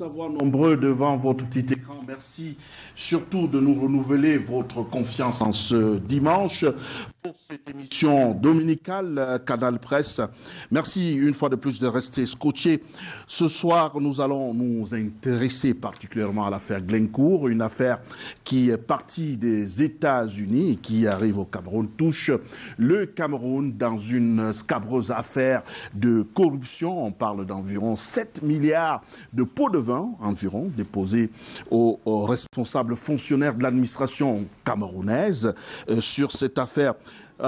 à voir nombreux devant votre petit écran. Merci surtout de nous renouveler votre confiance en ce dimanche pour cette émission dominicale Canal Presse. Merci une fois de plus de rester scotché. Ce soir, nous allons nous intéresser particulièrement à l'affaire Glencour, une affaire qui est partie des États-Unis et qui arrive au Cameroun, touche le Cameroun dans une scabreuse affaire de corruption. On parle d'environ 7 milliards de pots de vin environ déposés aux responsables fonctionnaires de l'administration camerounaise. Sur cette affaire,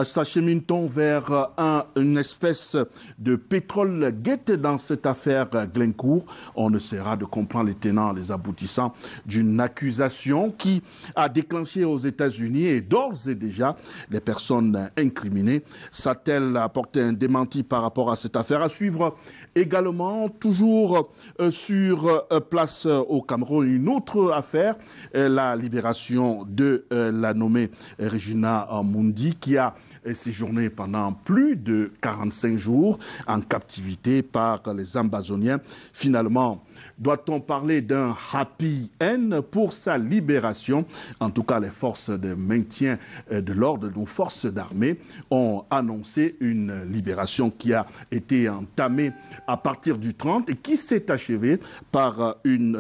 s'achemine-t-on vers une espèce de pétrole guette dans cette affaire Glencour? On essaiera de comprendre les tenants, les aboutissants d'une accusation qui a déclenché aux États-Unis et d'ores et déjà les personnes incriminées. Ça-t-elle apporté un démenti par rapport à cette affaire? À suivre également, toujours sur place au Cameroun, une autre affaire, la libération de la nommée Regina Mundi, qui a séjourné pendant plus de 45 jours en captivité par les Ambazoniens. Finalement, doit-on parler d'un happy end pour sa libération? En tout cas, les forces de maintien de l'ordre, nos forces d'armée, ont annoncé une libération qui a été entamée à partir du 30 et qui s'est achevée par une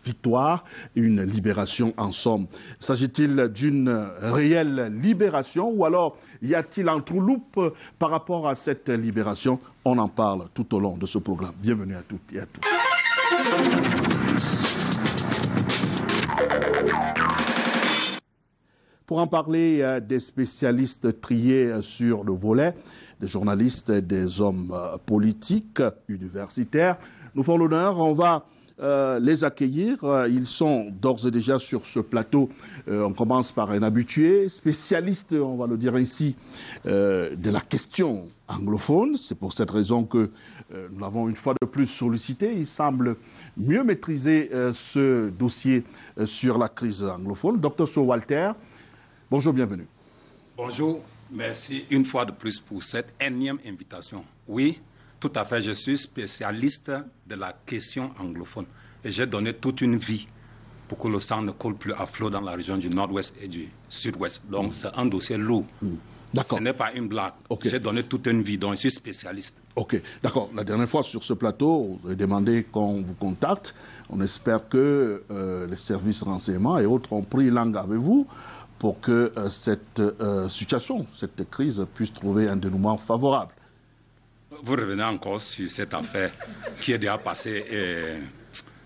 victoire, une libération en somme. S'agit-il d'une réelle libération ou alors y a-t-il un trou-loupe par rapport à cette libération? On en parle tout au long de ce programme. Bienvenue à toutes et à tous. Pour en parler, des spécialistes triés sur le volet, des journalistes, des hommes politiques, universitaires. Nous faisons l'honneur, on va les accueillir. Ils sont d'ores et déjà sur ce plateau. On commence par un habitué, spécialiste, on va le dire ainsi, de la question anglophone. C'est pour cette raison que nous l'avons une fois de plus sollicité. Il semble mieux maîtriser ce dossier sur la crise anglophone. Dr Sir Walter, bonjour, bienvenue. Bonjour, merci une fois de plus pour cette énième invitation. Oui, tout à fait, je suis spécialiste de la question anglophone et j'ai donné toute une vie pour que le sang ne coule plus à flot dans la région du nord-ouest et du sud-ouest. Donc c'est un dossier lourd. Ce n'est pas une blague. Okay. J'ai donné toute une vie, donc je suis spécialiste. Ok, d'accord. La dernière fois sur ce plateau, vous avez demandé qu'on vous contacte. On espère que les services renseignements et autres ont pris langue avec vous pour que cette situation, cette crise puisse trouver un dénouement favorable. Vous revenez encore sur cette affaire qui est déjà passée et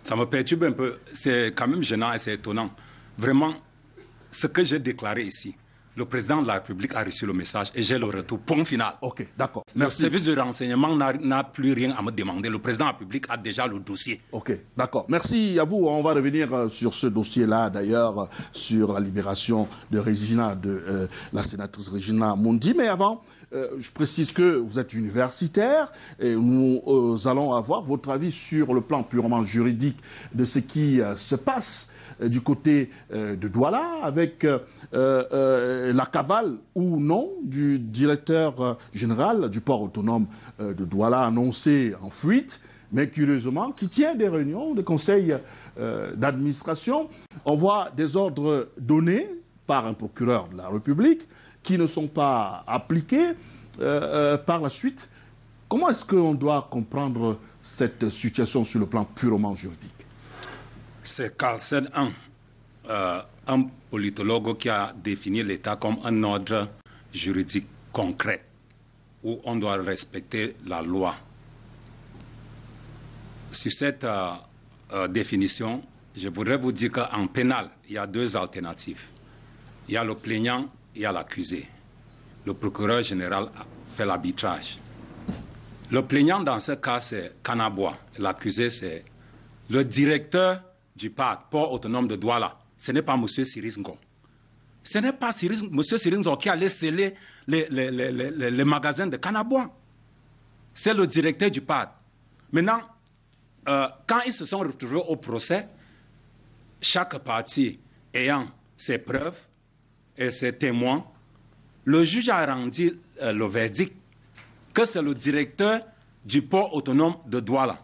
ça me perturbe un peu. C'est quand même gênant et c'est étonnant. Vraiment, ce que j'ai déclaré ici, le président de la République a reçu le message et j'ai le retour. Point final. Ok, d'accord. Merci. Le service de renseignement n'a plus rien à me demander. Le président de la République a déjà le dossier. Ok, d'accord. Merci à vous. On va revenir sur ce dossier-là, d'ailleurs, sur la libération de Regina, de la sénatrice Regina Mundi. Mais avant, je précise que vous êtes universitaire et nous allons avoir votre avis sur le plan purement juridique de ce qui se passe du côté de Douala avec la cavale ou non du directeur général du port autonome de Douala annoncé en fuite, mais curieusement qui tient des réunions de conseil d'administration. On voit des ordres donnés par un procureur de la République qui ne sont pas appliqués par la suite. Comment est-ce qu'on doit comprendre cette situation sur le plan purement juridique? C'est Carlsen 1, un politologue qui a défini l'État comme un ordre juridique concret où on doit respecter la loi. Sur cette définition, je voudrais vous dire qu'en pénal, il y a deux alternatives. Il y a le plaignant, il y a l'accusé. Le procureur général fait l'arbitrage. Le plaignant, dans ce cas, c'est Kanabois. L'accusé, c'est le directeur du port autonome de Douala. Ce n'est pas M. Sirisngo. Ce n'est pas M. Sirisngo qui allait sceller les magasins de Kanabois. C'est le directeur du port. Maintenant, quand ils se sont retrouvés au procès, chaque partie ayant ses preuves et ses témoins, le juge a rendu le verdict que c'est le directeur du port autonome de Douala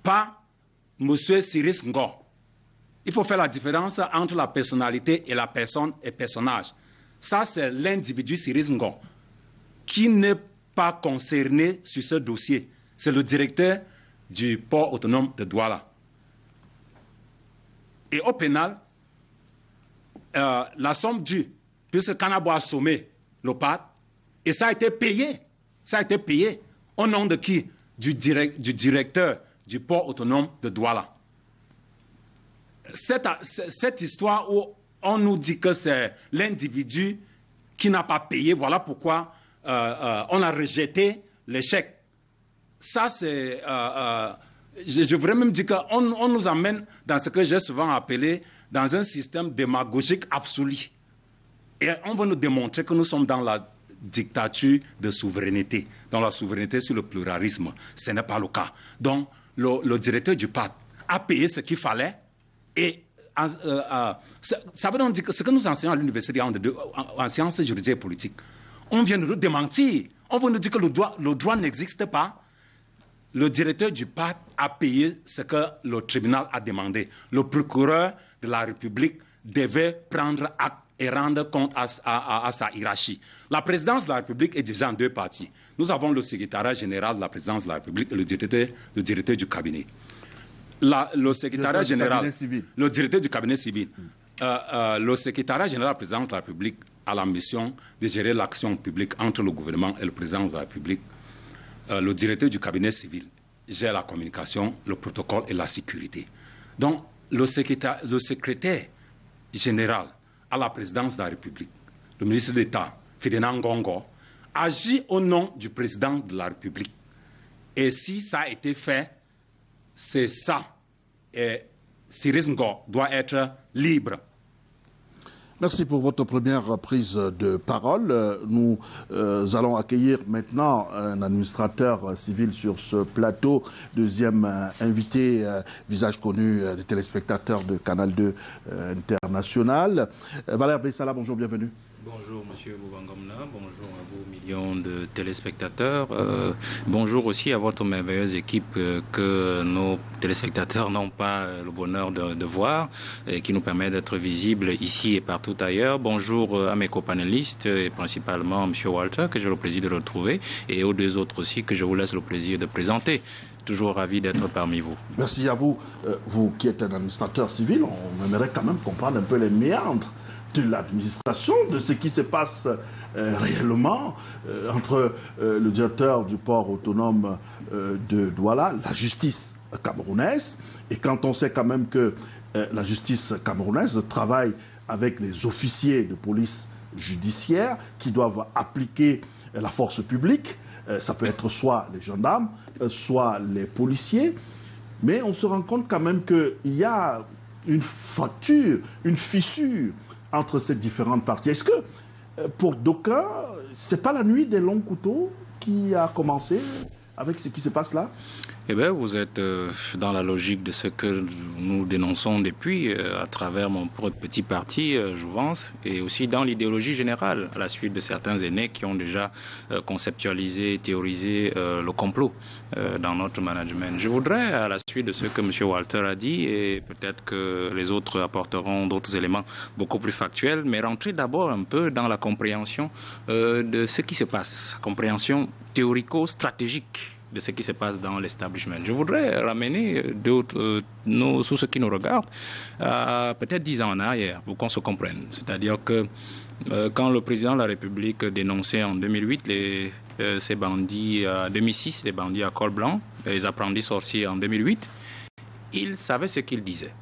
par M. Cyrus Ngor. Il faut faire la différence entre la personnalité et la personne et personnage. Ça, c'est l'individu Cyrus Ngor qui n'est pas concerné sur ce dossier. C'est le directeur du port autonome de Douala. Et au pénal, la somme due, puisque Kanabo a sommé l'OPAD, et ça a été payé. Ça a été payé au nom de qui? Du directeur du port autonome de Douala. Cette histoire où on nous dit que c'est l'individu qui n'a pas payé, voilà pourquoi on a rejeté les chèques. Ça, c'est... je voudrais même dire qu'on nous amène dans ce que j'ai souvent appelé dans un système démagogique absolu. Et on va nous démontrer que nous sommes dans la dictature de souveraineté, dans la souveraineté sur le pluralisme. Ce n'est pas le cas. Donc, le directeur du PAD a payé ce qu'il fallait et ça veut donc dire que ce que nous enseignons à l'université en sciences juridiques et politiques, on vient de nous démentir. On vient de nous dire que le droit n'existe pas. Le directeur du PAD a payé ce que le tribunal a demandé. Le procureur de la République devait prendre acte et rendre compte à sa hiérarchie. La présidence de la République est divisée en deux parties. Nous avons le secrétariat général de la présidence de la République et le directeur du cabinet. Le secrétariat général, le directeur du cabinet civil, le secrétariat général de la présidence de la République a la mission de gérer l'action publique entre le gouvernement et le président de la République. Le directeur du cabinet civil gère la communication, le protocole et la sécurité. Donc, le secrétaire général à la présidence de la République, le ministre d'État, Ferdinand Ngongo, agit au nom du président de la République. Et si ça a été fait, c'est ça. Et Cyrus Ngor doit être libre. Merci pour votre première prise de parole. Nous allons accueillir maintenant un administrateur civil sur ce plateau. Deuxième invité, visage connu des téléspectateurs de Canal 2 International. Valère Bessala, bonjour, bienvenue. Bonjour Monsieur Boubangomna, bonjour à vos millions de téléspectateurs. Bonjour aussi à votre merveilleuse équipe que nos téléspectateurs n'ont pas le bonheur de voir et qui nous permet d'être visibles ici et partout ailleurs. Bonjour à mes copanélistes et principalement Monsieur Walter que j'ai le plaisir de retrouver et aux deux autres aussi que je vous laisse le plaisir de présenter. Toujours ravi d'être parmi vous. Merci à vous. Vous qui êtes un administrateur civil, on aimerait quand même comprendre un peu les méandres de l'administration, de ce qui se passe réellement entre le directeur du port autonome de Douala, la justice camerounaise, et quand on sait quand même que la justice camerounaise travaille avec les officiers de police judiciaire qui doivent appliquer la force publique, ça peut être soit les gendarmes, soit les policiers, mais on se rend compte quand même qu'il y a une fracture, une fissure entre ces différentes parties. Est-ce que, pour d'aucuns, ce n'est pas la nuit des longs couteaux qui a commencé avec ce qui se passe là? Eh bien, vous êtes dans la logique de ce que nous dénonçons depuis, à travers mon petit parti, Jouvence, et aussi dans l'idéologie générale, à la suite de certains aînés qui ont déjà conceptualisé, théorisé le complot dans notre management. Je voudrais, à la suite de ce que M. Walter a dit, et peut-être que les autres apporteront d'autres éléments beaucoup plus factuels, mais rentrer d'abord un peu dans la compréhension de ce qui se passe, compréhension théorico-stratégique de ce qui se passe dans l'establishment. Je voudrais ramener sous ce qui nous regarde à peut-être 10 ans en arrière pour qu'on se comprenne. C'est-à-dire que quand le président de la République dénonçait en 2008 ces bandits, 2006, les bandits à col blanc, les apprentis sorciers en 2008, il savait ce qu'il disait.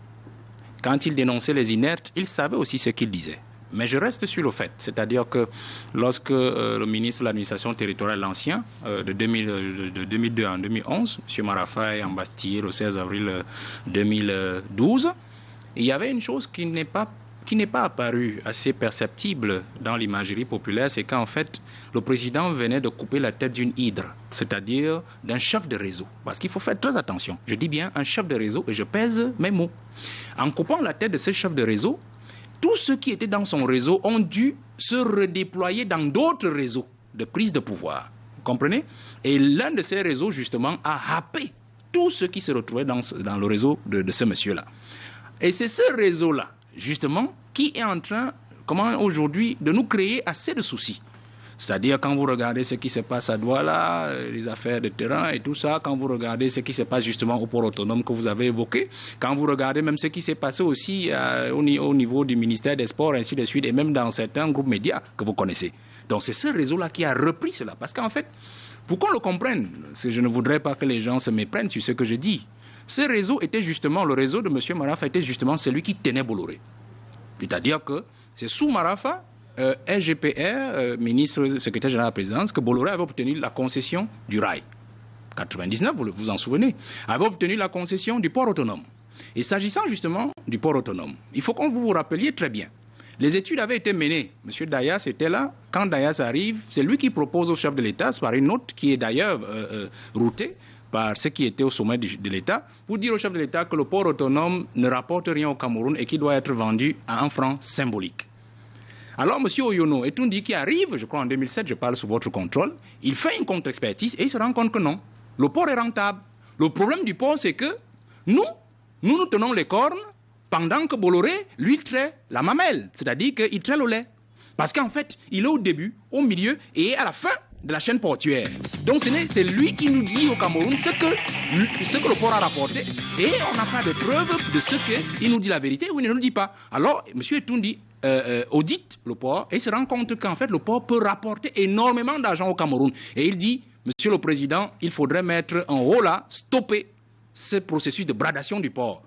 Quand il dénonçait les inertes, il savait aussi ce qu'il disait. Mais je reste sur le fait, c'est-à-dire que lorsque le ministre de l'administration territoriale, l'ancien, de 2002 en 2011, M. Marafa est embastillé le 16 avril 2012, il y avait une chose qui n'est pas apparue assez perceptible dans l'imagerie populaire, c'est qu'en fait, le président venait de couper la tête d'une hydre, c'est-à-dire d'un chef de réseau. Parce qu'il faut faire très attention. Je dis bien un chef de réseau et je pèse mes mots. En coupant la tête de ce chef de réseau, tous ceux qui étaient dans son réseau ont dû se redéployer dans d'autres réseaux de prise de pouvoir. Vous comprenez? Et l'un de ces réseaux, justement, a happé tout ce qui se retrouvait dans le réseau de ce monsieur-là. Et c'est ce réseau-là, justement, qui est en train, aujourd'hui, de nous créer assez de soucis. C'est-à-dire, quand vous regardez ce qui se passe à Douala, les affaires de terrain et tout ça, quand vous regardez ce qui se passe justement au port autonome que vous avez évoqué, quand vous regardez même ce qui s'est passé aussi au niveau du ministère des Sports, ainsi de suite, et même dans certains groupes médias que vous connaissez. Donc, c'est ce réseau-là qui a repris cela. Parce qu'en fait, pour qu'on le comprenne, parce que je ne voudrais pas que les gens se méprennent sur ce que je dis, ce réseau était justement, le réseau de M. Marafa était justement celui qui tenait Bolloré. C'est-à-dire que c'est sous Marafa, SGPR, ministre, secrétaire général de la présidence, que Bolloré avait obtenu la concession du rail. 99, vous vous en souvenez, avait obtenu la concession du port autonome. Et s'agissant justement du port autonome, il faut que vous vous rappeliez très bien. Les études avaient été menées. M. Dayas était là. Quand Dayas arrive, c'est lui qui propose au chef de l'État, par une note qui est d'ailleurs routée par ceux qui étaient au sommet de l'État, pour dire au chef de l'État que le port autonome ne rapporte rien au Cameroun et qu'il doit être vendu à un franc symbolique. Alors, M. Oyono Etoundi qui arrive, je crois en 2007, je parle sous votre contrôle, il fait une contre-expertise et il se rend compte que non. Le port est rentable. Le problème du port, c'est que nous tenons les cornes pendant que Bolloré, lui, traite la mamelle, c'est-à-dire qu'il traite le lait. Parce qu'en fait, il est au début, au milieu et à la fin de la chaîne portuaire. Donc c'est lui qui nous dit au Cameroun ce que le port a rapporté et on n'a pas de preuve de ce qu'il nous dit la vérité ou il ne nous dit pas. Alors, M. Etoundi audite le port et se rend compte qu'en fait, le port peut rapporter énormément d'argent au Cameroun. Et il dit, Monsieur le Président, il faudrait mettre un haut là, stopper ce processus de bradation du port.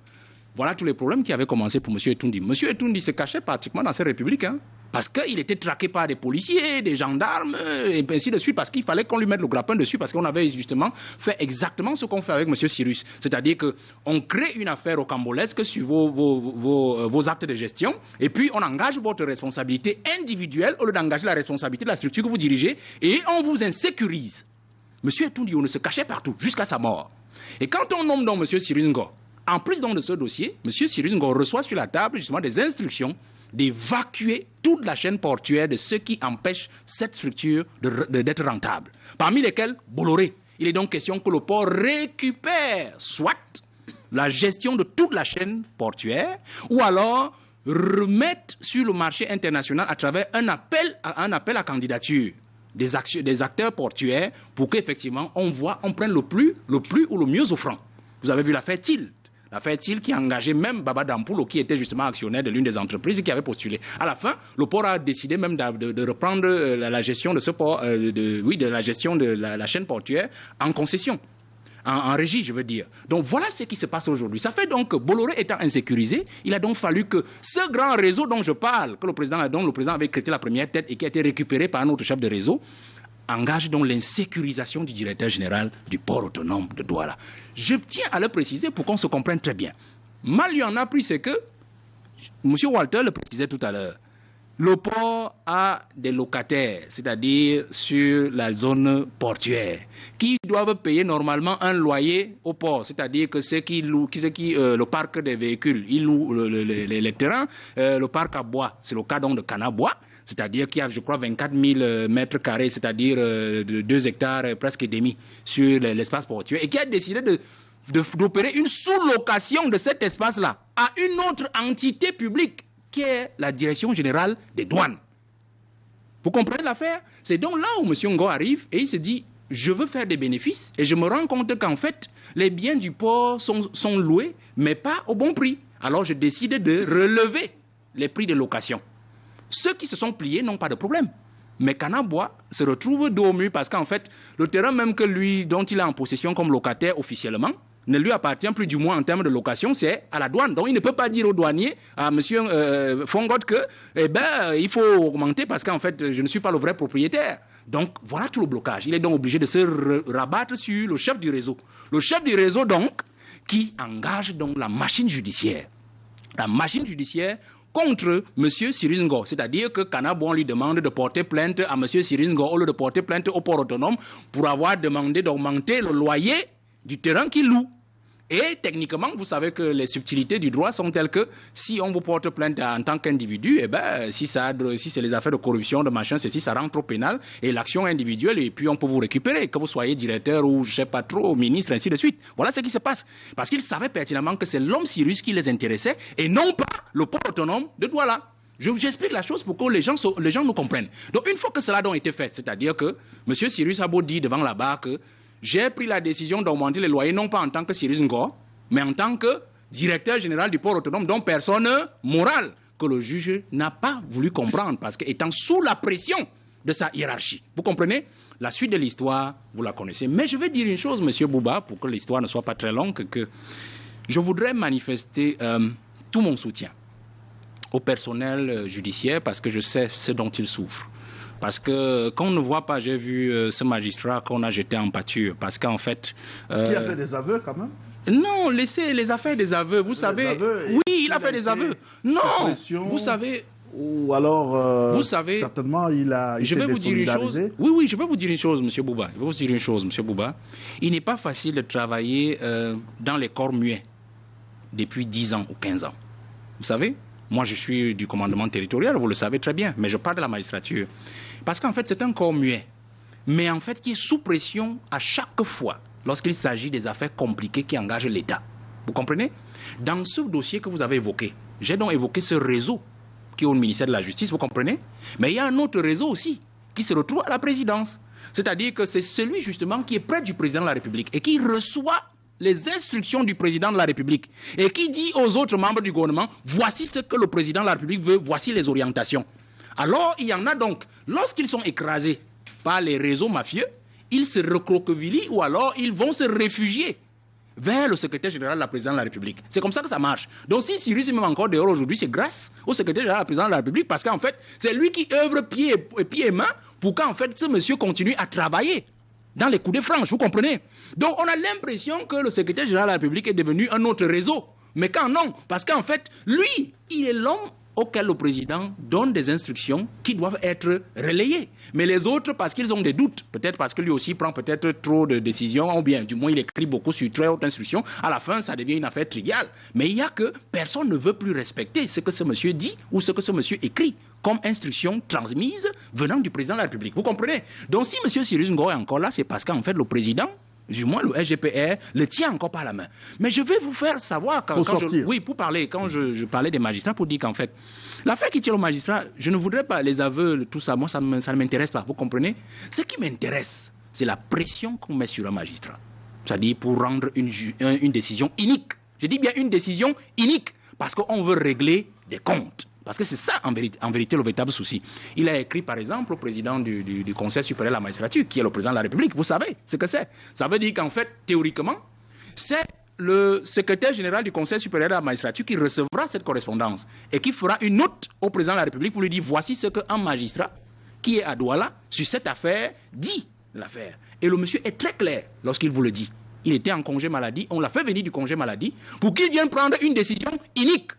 Voilà tous les problèmes qui avaient commencé pour M. Etoundi. M. Etoundi se cachait pratiquement dans ces républiques, parce qu'il était traqué par des policiers, des gendarmes, et ainsi de suite, parce qu'il fallait qu'on lui mette le grappin dessus, parce qu'on avait justement fait exactement ce qu'on fait avec M. Cyrus. C'est-à-dire qu'on crée une affaire rocambolesque sur vos actes de gestion, et puis on engage votre responsabilité individuelle au lieu d'engager la responsabilité de la structure que vous dirigez, et on vous insécurise. M. Etoundi, on se cachait partout, jusqu'à sa mort. Et quand on nomme donc M. Cyrus Ngo, en plus donc de ce dossier, M. Cyrus Ngo reçoit sur la table justement des instructions d'évacuer toute la chaîne portuaire de ce qui empêche cette structure d'être rentable. Parmi lesquels Bolloré. Il est donc question que le port récupère soit la gestion de toute la chaîne portuaire ou alors remette sur le marché international à travers un appel à candidature des acteurs portuaires pour qu'effectivement on prenne le plus ou le mieux offrant. Vous avez vu l'affaire Thiel. L'affaire Thiel qui a engagé même Baba Dampoulou, qui était justement actionnaire de l'une des entreprises et qui avait postulé. À la fin, le port a décidé même de reprendre la gestion de ce port, de la gestion de la chaîne portuaire en concession, en régie, je veux dire. Donc voilà ce qui se passe aujourd'hui. Ça fait donc que Bolloré étant insécurisé, il a donc fallu que ce grand réseau dont je parle, dont le président avait créé la première tête et qui a été récupéré par un autre chef de réseau, engage donc l'insécurisation du directeur général du port autonome de Douala. Je tiens à le préciser pour qu'on se comprenne très bien. Mal lui en a pris, c'est que, M. Walter le précisait tout à l'heure, le port a des locataires, c'est-à-dire sur la zone portuaire, qui doivent payer normalement un loyer au port, c'est-à-dire que ceux qui louent, le parc des véhicules, ils louent les terrains, le parc à bois, c'est le cas donc de Canabois, c'est-à-dire qu'il y a, je crois, 24 000 mètres carrés, c'est-à-dire 2 hectares presque et demi sur l'espace portuaire, et qui a décidé d'opérer une sous-location de cet espace-là à une autre entité publique, qui est la Direction générale des douanes. Vous comprenez l'affaire? C'est donc là où M. Ngo arrive et il se dit, je veux faire des bénéfices, et je me rends compte qu'en fait, les biens du port sont loués, mais pas au bon prix. Alors je décide de relever les prix de location. Ceux qui se sont pliés n'ont pas de problème. Mais Canabois se retrouve dos au mur parce qu'en fait, le terrain même dont il est en possession comme locataire officiellement, ne lui appartient plus, du moins en termes de location, c'est à la douane. Donc il ne peut pas dire au douanier, à M. Fongot, que il faut augmenter parce qu'en fait, je ne suis pas le vrai propriétaire. Donc voilà tout le blocage. Il est donc obligé de se rabattre sur le chef du réseau. Le chef du réseau, donc, qui engage donc la machine judiciaire. La machine judiciaire contre M. Cyrus Ngo. C'est-à-dire que Canabon lui demande de porter plainte à M. Cyrus Ngo au lieu de porter plainte au port autonome pour avoir demandé d'augmenter le loyer du terrain qu'il loue. Et techniquement, vous savez que les subtilités du droit sont telles que si on vous porte plainte en tant qu'individu, eh ben, si c'est les affaires de corruption, de machin, ceci, ça rentre au pénal et l'action individuelle, et puis on peut vous récupérer, que vous soyez directeur ou je sais pas trop, ministre, ainsi de suite. Voilà ce qui se passe. Parce qu'ils savaient pertinemment que c'est l'homme Cyrus qui les intéressait et non pas le port autonome de Douala. J'explique la chose pour que les gens nous comprennent. Donc une fois que cela a été fait, c'est-à-dire que M. Cyrus Sabo dit devant la barre que j'ai pris la décision d'augmenter les loyers, non pas en tant que Cyrus Ngor, mais en tant que directeur général du port autonome, dont personne morale, que le juge n'a pas voulu comprendre, parce qu'étant sous la pression de sa hiérarchie. Vous comprenez? La suite de l'histoire, vous la connaissez. Mais je vais dire une chose, M. Bouba, pour que l'histoire ne soit pas très longue, que je voudrais manifester tout mon soutien au personnel judiciaire, parce que je sais ce dont il souffre. Parce que quand on ne voit pas, j'ai vu ce magistrat qu'on a jeté en pâture. Parce qu'en fait... Qui a fait des aveux quand même? Non, laissez les affaires des aveux. Vous savez... Aveux, oui, il a fait des aveux. Non, vous savez... Ou alors, vous savez, certainement, il je vais vous dire une chose. Oui, je vais vous dire une chose, M. Bouba. Je vais vous dire une chose, M. Bouba. Il n'est pas facile de travailler dans les corps muets depuis 10 ans ou 15 ans. Vous savez, moi, je suis du commandement territorial, vous le savez très bien, mais je parle de la magistrature. Parce qu'en fait, c'est un corps muet, mais en fait qui est sous pression à chaque fois lorsqu'il s'agit des affaires compliquées qui engagent l'État. Vous comprenez? Dans ce dossier que vous avez évoqué, j'ai donc évoqué ce réseau qui est au ministère de la Justice, vous comprenez? Mais il y a un autre réseau aussi qui se retrouve à la présidence. C'est-à-dire que c'est celui justement qui est près du président de la République et qui reçoit les instructions du président de la République et qui dit aux autres membres du gouvernement, voici ce que le président de la République veut, voici les orientations. Alors, il y en a donc, lorsqu'ils sont écrasés par les réseaux mafieux, ils se recroquevillent ou alors ils vont se réfugier vers le secrétaire général de la présidence de la République. C'est comme ça que ça marche. Donc si Cyrus est même encore dehors aujourd'hui, c'est grâce au secrétaire général de la présidence de la République, parce qu'en fait, c'est lui qui œuvre pied et main pour qu'en fait ce monsieur continue à travailler dans les coups de franche, vous comprenez? Donc on a l'impression que le secrétaire général de la République est devenu un autre réseau. Mais quand non, parce qu'en fait, lui, il est l'homme auquel le président donne des instructions qui doivent être relayées. Mais les autres, parce qu'ils ont des doutes, peut-être parce que lui aussi prend peut-être trop de décisions, ou bien du moins il écrit beaucoup sur très haute instruction, à la fin ça devient une affaire triviale. Mais il y a que personne ne veut plus respecter ce que ce monsieur dit ou ce que ce monsieur écrit comme instruction transmise venant du président de la République. Vous comprenez? Donc si M. Cyrus Ngor est encore là, c'est parce qu'en fait le président, du moins le SGPR, le tient encore par la main. Mais je vais vous faire savoir, quand je parlais des magistrats, pour dire qu'en fait, l'affaire qui tient aux magistrats, je ne voudrais pas les aveux, tout ça, moi ça ne m'intéresse pas, vous comprenez? Ce qui m'intéresse, c'est la pression qu'on met sur un magistrat. C'est-à-dire pour rendre une décision unique. Je dis bien une décision unique, parce qu'on veut régler des comptes. Parce que c'est ça, en vérité, le véritable souci. Il a écrit, par exemple, au président du Conseil supérieur de la magistrature, qui est le président de la République. Vous savez ce que c'est. Ça veut dire qu'en fait, théoriquement, c'est le secrétaire général du Conseil supérieur de la magistrature qui recevra cette correspondance et qui fera une note au président de la République pour lui dire, voici ce qu'un magistrat qui est à Douala, sur cette affaire, dit l'affaire. Et le monsieur est très clair lorsqu'il vous le dit. Il était en congé maladie, on l'a fait venir du congé maladie pour qu'il vienne prendre une décision unique.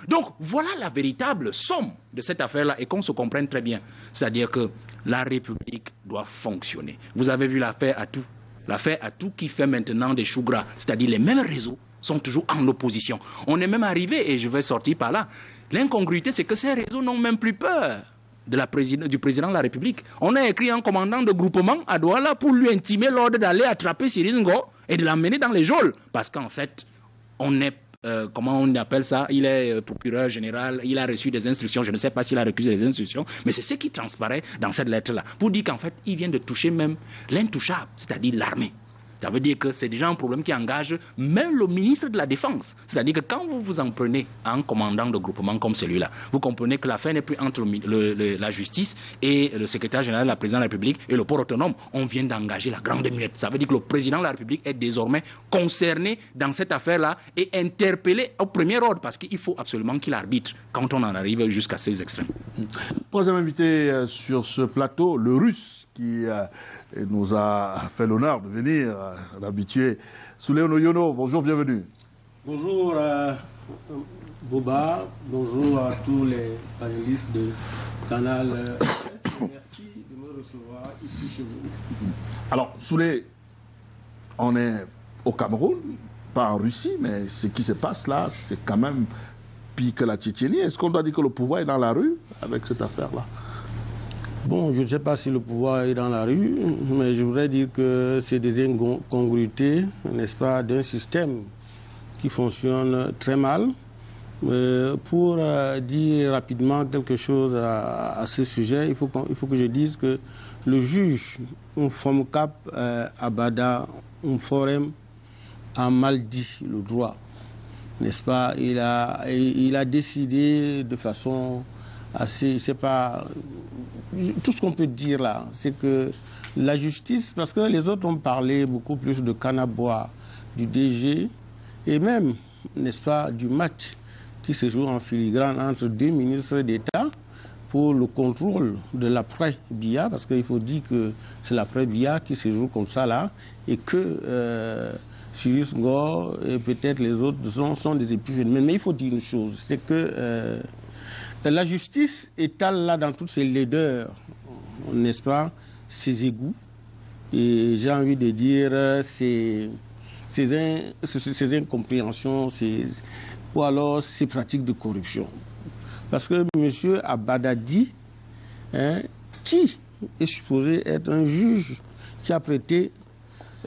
Donc, voilà la véritable somme de cette affaire-là et qu'on se comprenne très bien. C'est-à-dire que la République doit fonctionner. Vous avez vu l'affaire Atou. L'affaire Atou qui fait maintenant des choux gras. C'est-à-dire les mêmes réseaux sont toujours en opposition. On est même arrivé, et je vais sortir par là, l'incongruité, c'est que ces réseaux n'ont même plus peur du président de la République. On a écrit un commandant de groupement à Douala pour lui intimer l'ordre d'aller attraper Cyrus Ngor et de l'emmener dans les geôles. Parce qu'en fait, on est comment on appelle ça, il est procureur général, il a reçu des instructions, je ne sais pas s'il a recusé les instructions, mais c'est ce qui transparaît dans cette lettre-là, pour dire qu'en fait, il vient de toucher même l'intouchable, c'est-à-dire l'armée. Ça veut dire que c'est déjà un problème qui engage même le ministre de la Défense. C'est-à-dire que quand vous vous en prenez à un commandant de groupement comme celui-là, vous comprenez que l'affaire n'est plus entre la justice et le secrétaire général de la présidence de la République et le port autonome. On vient d'engager la grande muette. Ça veut dire que le président de la République est désormais concerné dans cette affaire-là et interpellé au premier ordre parce qu'il faut absolument qu'il arbitre quand on en arrive jusqu'à ces extrêmes. Troisième invité sur ce plateau, le Russe qui nous a fait l'honneur de venir, l'habitué. Souleymane Oyono, bonjour, bienvenue. Bonjour Bouba, bonjour à tous les panélistes de Canal S. Merci de me recevoir ici chez vous. Alors, Souley, on est au Cameroun, pas en Russie, mais ce qui se passe là, c'est quand même pire que la Tchétchénie. Est-ce qu'on doit dire que le pouvoir est dans la rue avec cette affaire-là? Bon, je ne sais pas si le pouvoir est dans la rue, mais je voudrais dire que c'est des incongruités, n'est-ce pas, d'un système qui fonctionne très mal. Pour dire rapidement quelque chose à ce sujet, il faut que je dise que le juge Foumkap Abada Forum a mal dit le droit, n'est-ce pas? Il a décidé de façon assez, c'est pas tout ce qu'on peut dire là, c'est que la justice, parce que les autres ont parlé beaucoup plus de canne à bois, du DG et même, n'est-ce pas, du match qui se joue en filigrane entre deux ministres d'État pour le contrôle de l'après-BIA, parce qu'il faut dire que c'est l'après-BIA qui se joue comme ça là, et que Cyrus Ngor et peut-être les autres sont des épiphénomènes. Mais il faut dire une chose, c'est que la justice étale là dans toutes ses laideurs, n'est-ce pas, ses égouts, et j'ai envie de dire ses incompréhensions, ou alors ses pratiques de corruption. Parce que M. Abada dit, qui est supposé être un juge qui a prêté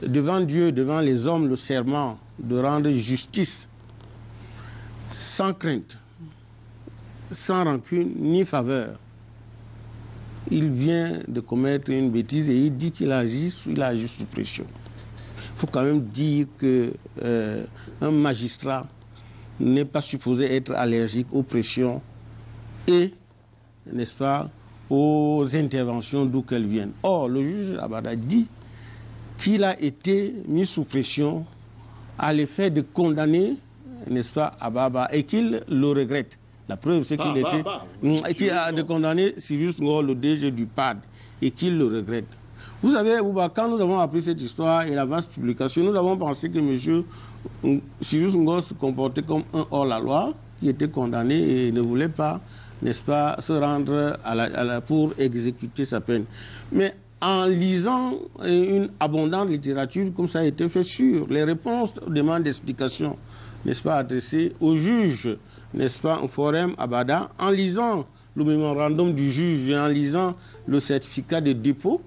devant Dieu, devant les hommes, le serment de rendre justice sans crainte, sans rancune ni faveur. Il vient de commettre une bêtise et il dit qu'il agit sous pression. Il faut quand même dire qu'un magistrat n'est pas supposé être allergique aux pressions et, n'est-ce pas, aux interventions d'où qu'elles viennent. Or, le juge Abada dit qu'il a été mis sous pression à l'effet de condamner, n'est-ce pas, Ababa, et qu'il le regrette. La preuve, c'est qu'il a de condamner Cyrus Ngor, le DG du PAD, et qu'il le regrette. Vous savez, Bouba, quand nous avons appris cette histoire et la vaste publication, nous avons pensé que M. Cyrus Ngor se comportait comme un hors-la-loi qui était condamné et ne voulait pas, n'est-ce pas, se rendre pour exécuter sa peine. Mais en lisant une abondante littérature, comme ça a été fait sur les réponses aux demandes d'explication, n'est-ce pas, adressées au juge, n'est-ce pas, au forum Abada, en lisant le mémorandum du juge et en lisant le certificat de dépôt,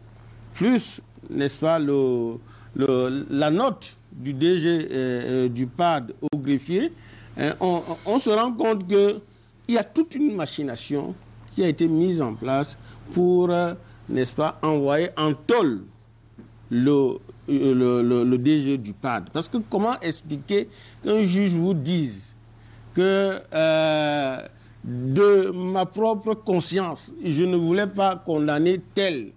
plus, n'est-ce pas, la note du DG du PAD au greffier, on se rend compte qu'il y a toute une machination qui a été mise en place pour, n'est-ce pas, envoyer en tôle le DG du PAD. Parce que comment expliquer qu'un juge vous dise que de ma propre conscience, je ne voulais pas condamner tel,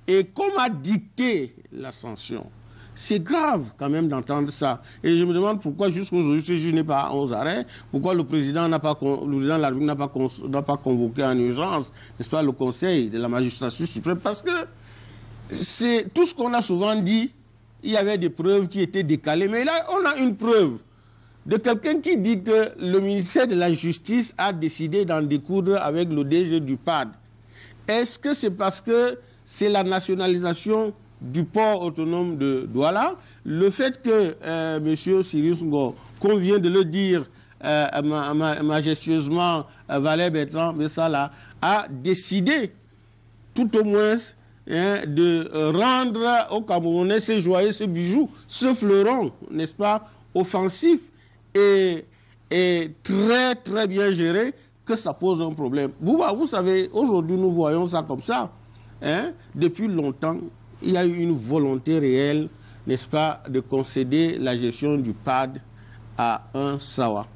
et qu'on m'a dicté la sanction? C'est grave quand même d'entendre ça. Et je me demande pourquoi jusqu'aujourd'hui ce juge n'est pas aux arrêts, pourquoi le président de la République n'a pas convoqué en urgence, n'est-ce pas, le Conseil de la magistrature suprême, parce que c'est tout ce qu'on a souvent dit, il y avait des preuves qui étaient décalées, mais là on a une preuve de quelqu'un qui dit que le ministère de la Justice a décidé d'en découdre avec le DG du PAD. Est-ce que c'est parce que c'est la nationalisation du port autonome de Douala, le fait que M. Cyrus Ngor, qu'on vient de le dire majestueusement, Valère Bertrand Bessala, a décidé tout au moins de rendre aux Camerounais ce joyeux, ce bijou, ce fleuron, n'est-ce pas, offensif et très très bien géré, que ça pose un problème. Vous savez, aujourd'hui nous voyons ça comme ça. Depuis longtemps, il y a eu une volonté réelle, n'est-ce pas, de concéder la gestion du PAD à un Sawa.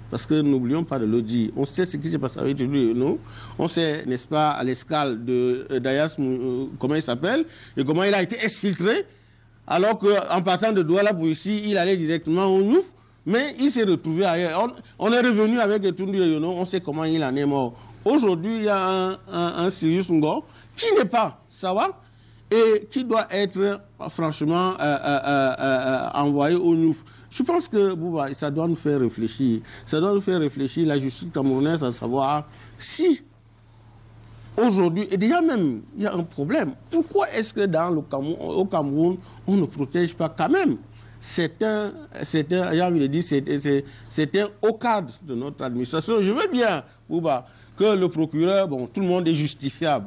Parce que n'oublions pas de le dire, on sait ce qui s'est passé avec nous, on sait, n'est-ce pas, à l'escale d'Ayas, comment il s'appelle, et comment il a été exfiltré, alors qu'en partant de Douala pour ici, il allait directement au Nouf, mais il s'est retrouvé ailleurs. On est revenu avec les Tundu Yono, on sait comment il en est mort. Aujourd'hui, il y a un Cyrus Ngor qui n'est pas Sawa et qui doit être franchement envoyé au Nouf. Je pense que ça doit nous faire réfléchir. Ça doit nous faire réfléchir, la justice camerounaise, à savoir si aujourd'hui, et déjà même, il y a un problème. Pourquoi est-ce que au Cameroun, on ne protège pas quand même c'est un haut cadre de notre administration. Je veux bien, Bouba, que le procureur, bon, tout le monde est justiciable.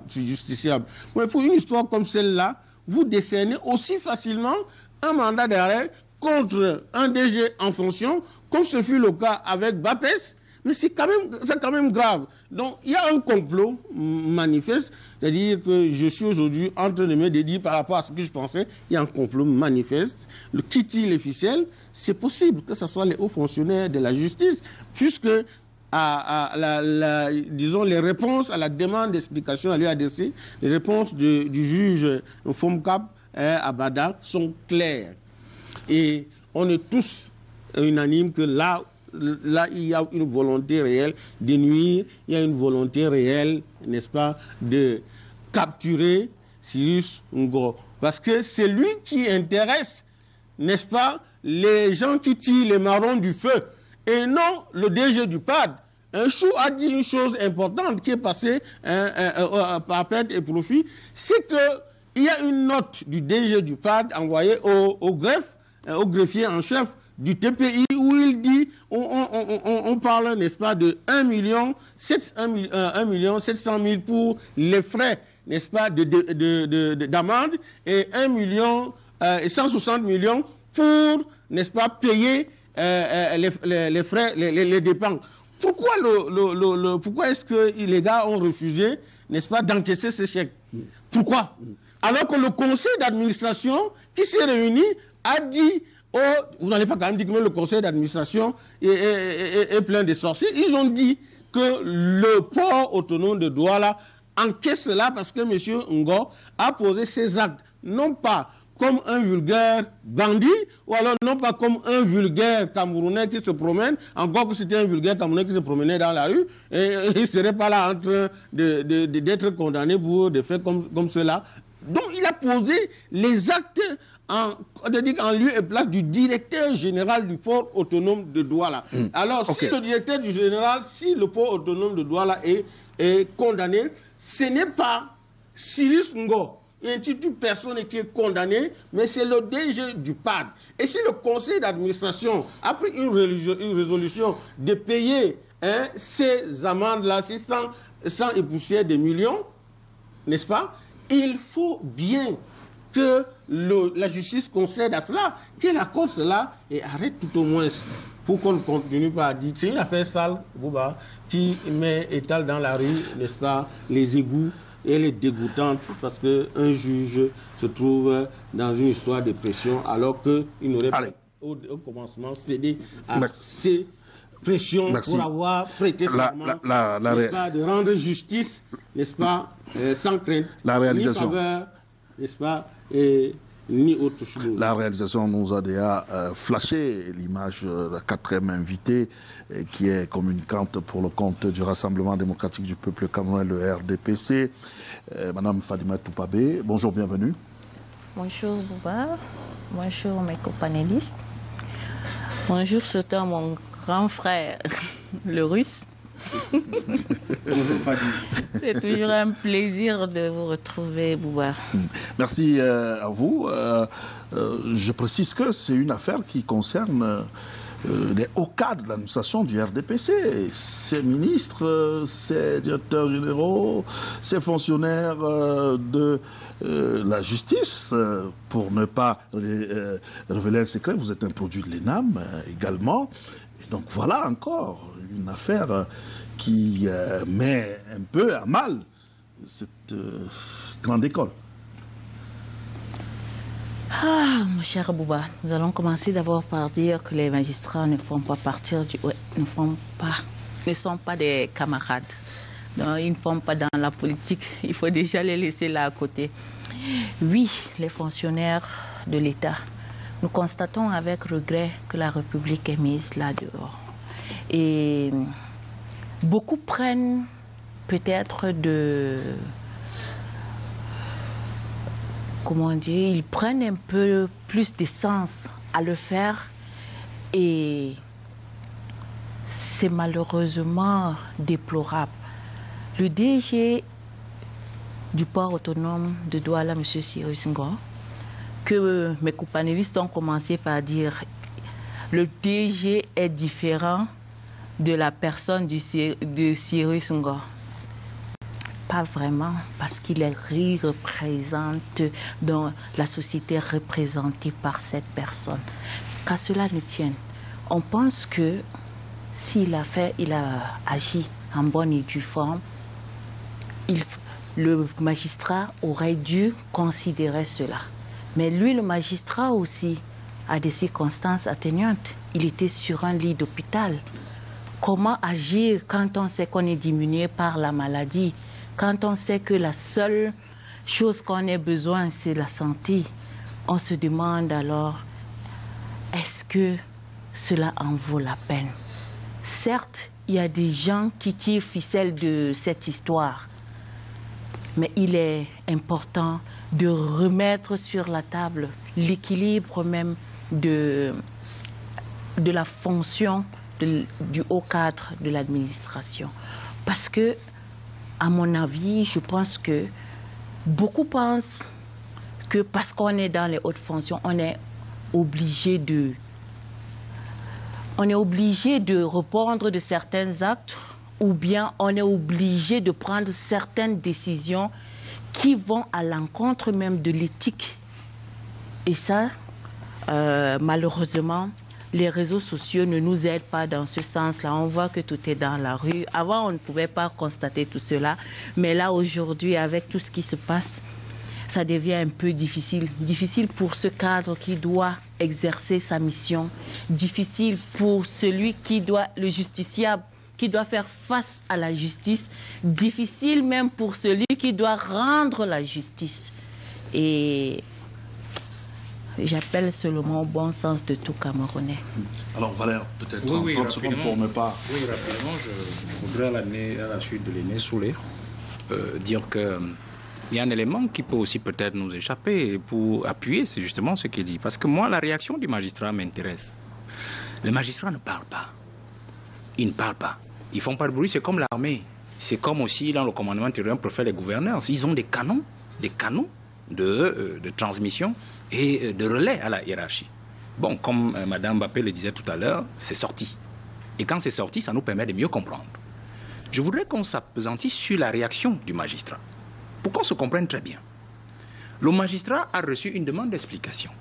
Mais pour une histoire comme celle-là, vous décernez aussi facilement un mandat d'arrêt contre un DG en fonction, comme ce fut le cas avec Bapes. Mais c'est quand même grave. Donc, il y a un complot manifeste, c'est-à-dire que je suis aujourd'hui en train de me dédier par rapport à ce que je pensais. Il y a un complot manifeste. Qui tire les ficelles, c'est possible que ce soit les hauts fonctionnaires de la justice, puisque disons, les réponses à la demande d'explication à l'UADC, les réponses du juge Fomcap à Bada sont claires. Et on est tous unanimes que là, il y a une volonté réelle de nuire, il y a une volonté réelle, n'est-ce pas, de capturer Cyrus Ngo. Parce que c'est lui qui intéresse, n'est-ce pas, les gens qui tirent les marrons du feu, et non le DG du PAD. Un Chou a dit une chose importante qui est passée par perte et profit, c'est qu'il y a une note du DG du PAD envoyée au greffier en chef du TPI où il dit, on parle, n'est-ce pas, de 1 700 000 pour les frais, n'est-ce pas, d'amende et 160 millions pour, n'est-ce pas, payer les frais, les dépenses. Pourquoi est-ce que les gars ont refusé, n'est-ce pas, d'encaisser ces chèques? Pourquoi? Alors que le conseil d'administration qui s'est réuni a dit, vous n'allez pas quand même dire que le conseil d'administration est plein de sorciers. Ils ont dit que le port autonome de Douala encaisse cela parce que M. Ngo a posé ses actes, non pas comme un vulgaire bandit, ou alors non pas comme un vulgaire Camerounais qui se promène, encore que c'était un vulgaire Camerounais qui se promenait dans la rue, et il ne serait pas là en train d'être condamné pour des faits comme cela. Donc il a posé les actes en lieu et place du directeur général du port autonome de Douala. Alors, si le directeur du général, si le port autonome de Douala est condamné, ce n'est pas Cyrus Ngo, un titre personne qui est condamné, mais c'est le DG du PAD. Et si le conseil d'administration a pris une résolution de payer ces amendes-là, 100 et poussière de millions, n'est-ce pas? Il faut bien que la justice concède à cela, qu'elle accorde cela et arrête tout au moins pour qu'on ne continue pas à dire. C'est une affaire sale, Bouba, qui étale dans la rue, n'est-ce pas, les égouts, et elle est dégoûtante parce qu'un juge se trouve dans une histoire de pression alors qu'il n'aurait pas au commencement cédé à ces pressions pour avoir prêté serment, n'est-ce pas, de rendre justice, n'est-ce pas, sans crainte, ni faveur, n'est-ce pas, ni autre chose. La réalisation nous a déjà flashé l'image de la 4e invitée qui est communicante pour le compte du Rassemblement démocratique du peuple camerounais, le RDPC, Madame Fadima Toupabé. Bonjour, bienvenue. Bonjour Bouba, bonjour mes co-panélistes. Bonjour surtout à mon grand frère, le russe. Bonjour Fadi. C'est toujours un plaisir de vous retrouver, Bouba. Merci à vous. Je précise que c'est une affaire qui concerne les hauts cadres de l'administration du RDPC. Ses ministres, ses directeurs généraux, ses fonctionnaires de la justice. Pour ne pas révéler un secret, vous êtes un produit de l'ENAM également. Et donc voilà encore une affaire qui met un peu à mal cette grande école. Ah, mon cher Bouba, nous allons commencer d'abord par dire que les magistrats ne font pas partir ne sont pas des camarades. Donc, ils ne font pas dans la politique. Il faut déjà les laisser là à côté. Oui, les fonctionnaires de l'État, nous constatons avec regret que la République est mise là dehors. Et beaucoup prennent peut-être ils prennent un peu plus d'essence à le faire et c'est malheureusement déplorable. Le DG du port autonome de Douala, M. Cyrus Ngo, que mes companélistes ont commencé par dire le DG est différent de la personne de Cyrus Ngor. Pas vraiment, parce qu'il représente dans la société représentée par cette personne. Qu'à cela ne tienne, on pense que s'il a agi en bonne et due forme, le magistrat aurait dû considérer cela. Mais lui, le magistrat aussi, a des circonstances atténuantes. Il était sur un lit d'hôpital. Comment agir quand on sait qu'on est diminué par la maladie, quand on sait que la seule chose qu'on ait besoin, c'est la santé? On se demande alors, est-ce que cela en vaut la peine? Certes, il y a des gens qui tirent ficelle de cette histoire, mais il est important de remettre sur la table l'équilibre même de la fonction du haut cadre de l'administration. Parce que, à mon avis, je pense que beaucoup pensent que parce qu'on est dans les hautes fonctions, on est obligé de répondre de certains actes, ou bien on est obligé de prendre certaines décisions qui vont à l'encontre même de l'éthique. Et ça, malheureusement, les réseaux sociaux ne nous aident pas dans ce sens-là. On voit que tout est dans la rue. Avant, on ne pouvait pas constater tout cela. Mais là, aujourd'hui, avec tout ce qui se passe, ça devient un peu difficile. Difficile pour ce cadre qui doit exercer sa mission. Difficile pour celui qui doit, le justiciable, qui doit faire face à la justice. Difficile même pour celui qui doit rendre la justice. Et j'appelle seulement au bon sens de tout Camerounais. Alors Valère, peut-être 30 secondes pour ne pas... Oui, rapidement, je voudrais à la suite de l'aîné Soulé dire qu'il y a un élément qui peut aussi peut-être nous échapper pour appuyer, c'est justement ce qu'il dit. Parce que moi, la réaction du magistrat m'intéresse. Les magistrats ne parlent pas. Ils ne parlent pas. Ils ne font pas de bruit, c'est comme l'armée. C'est comme aussi dans le commandement intérieur pour faire les gouverneurs. Ils ont des canons de transmission et de relais à la hiérarchie. Bon, comme Mme Mbappé le disait tout à l'heure, c'est sorti. Et quand c'est sorti, ça nous permet de mieux comprendre. Je voudrais qu'on s'appesantisse sur la réaction du magistrat, pour qu'on se comprenne très bien. Le magistrat a reçu une demande d'explication,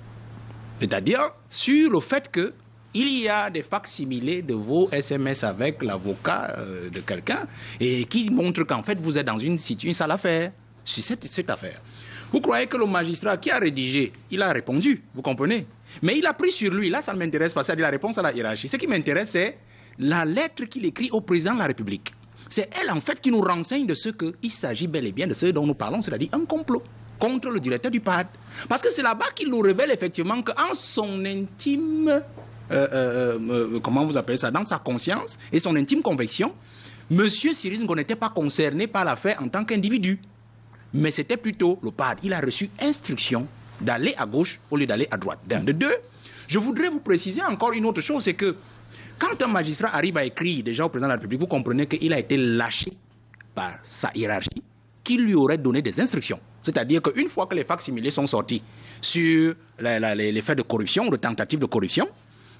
c'est-à-dire sur le fait qu'il y a des facsimilés de vos SMS avec l'avocat de quelqu'un et qui montrent qu'en fait vous êtes dans une sale affaire, sur cette affaire. Vous croyez que le magistrat qui a rédigé, il a répondu, vous comprenez? Mais il a pris sur lui, là ça ne m'intéresse pas, c'est-à-dire la réponse à la hiérarchie. Ce qui m'intéresse, c'est la lettre qu'il écrit au président de la République. C'est elle en fait qui nous renseigne de ce qu'il s'agit bel et bien de ce dont nous parlons, c'est-à-dire un complot contre le directeur du PAD. Parce que c'est là-bas qu'il nous révèle effectivement qu'en son intime, comment vous appelez ça, dans sa conscience et son intime conviction, M. Cyrus Ngor n'était pas concerné par l'affaire en tant qu'individu. Mais c'était plutôt le PAD. Il a reçu instruction d'aller à gauche au lieu d'aller à droite. D'un. De deux, je voudrais vous préciser encore une autre chose, c'est que quand un magistrat arrive à écrire déjà au président de la République, vous comprenez qu'il a été lâché par sa hiérarchie, qui lui aurait donné des instructions. C'est-à-dire qu'une fois que les facsimilés sont sortis sur les faits de corruption, de tentatives de corruption,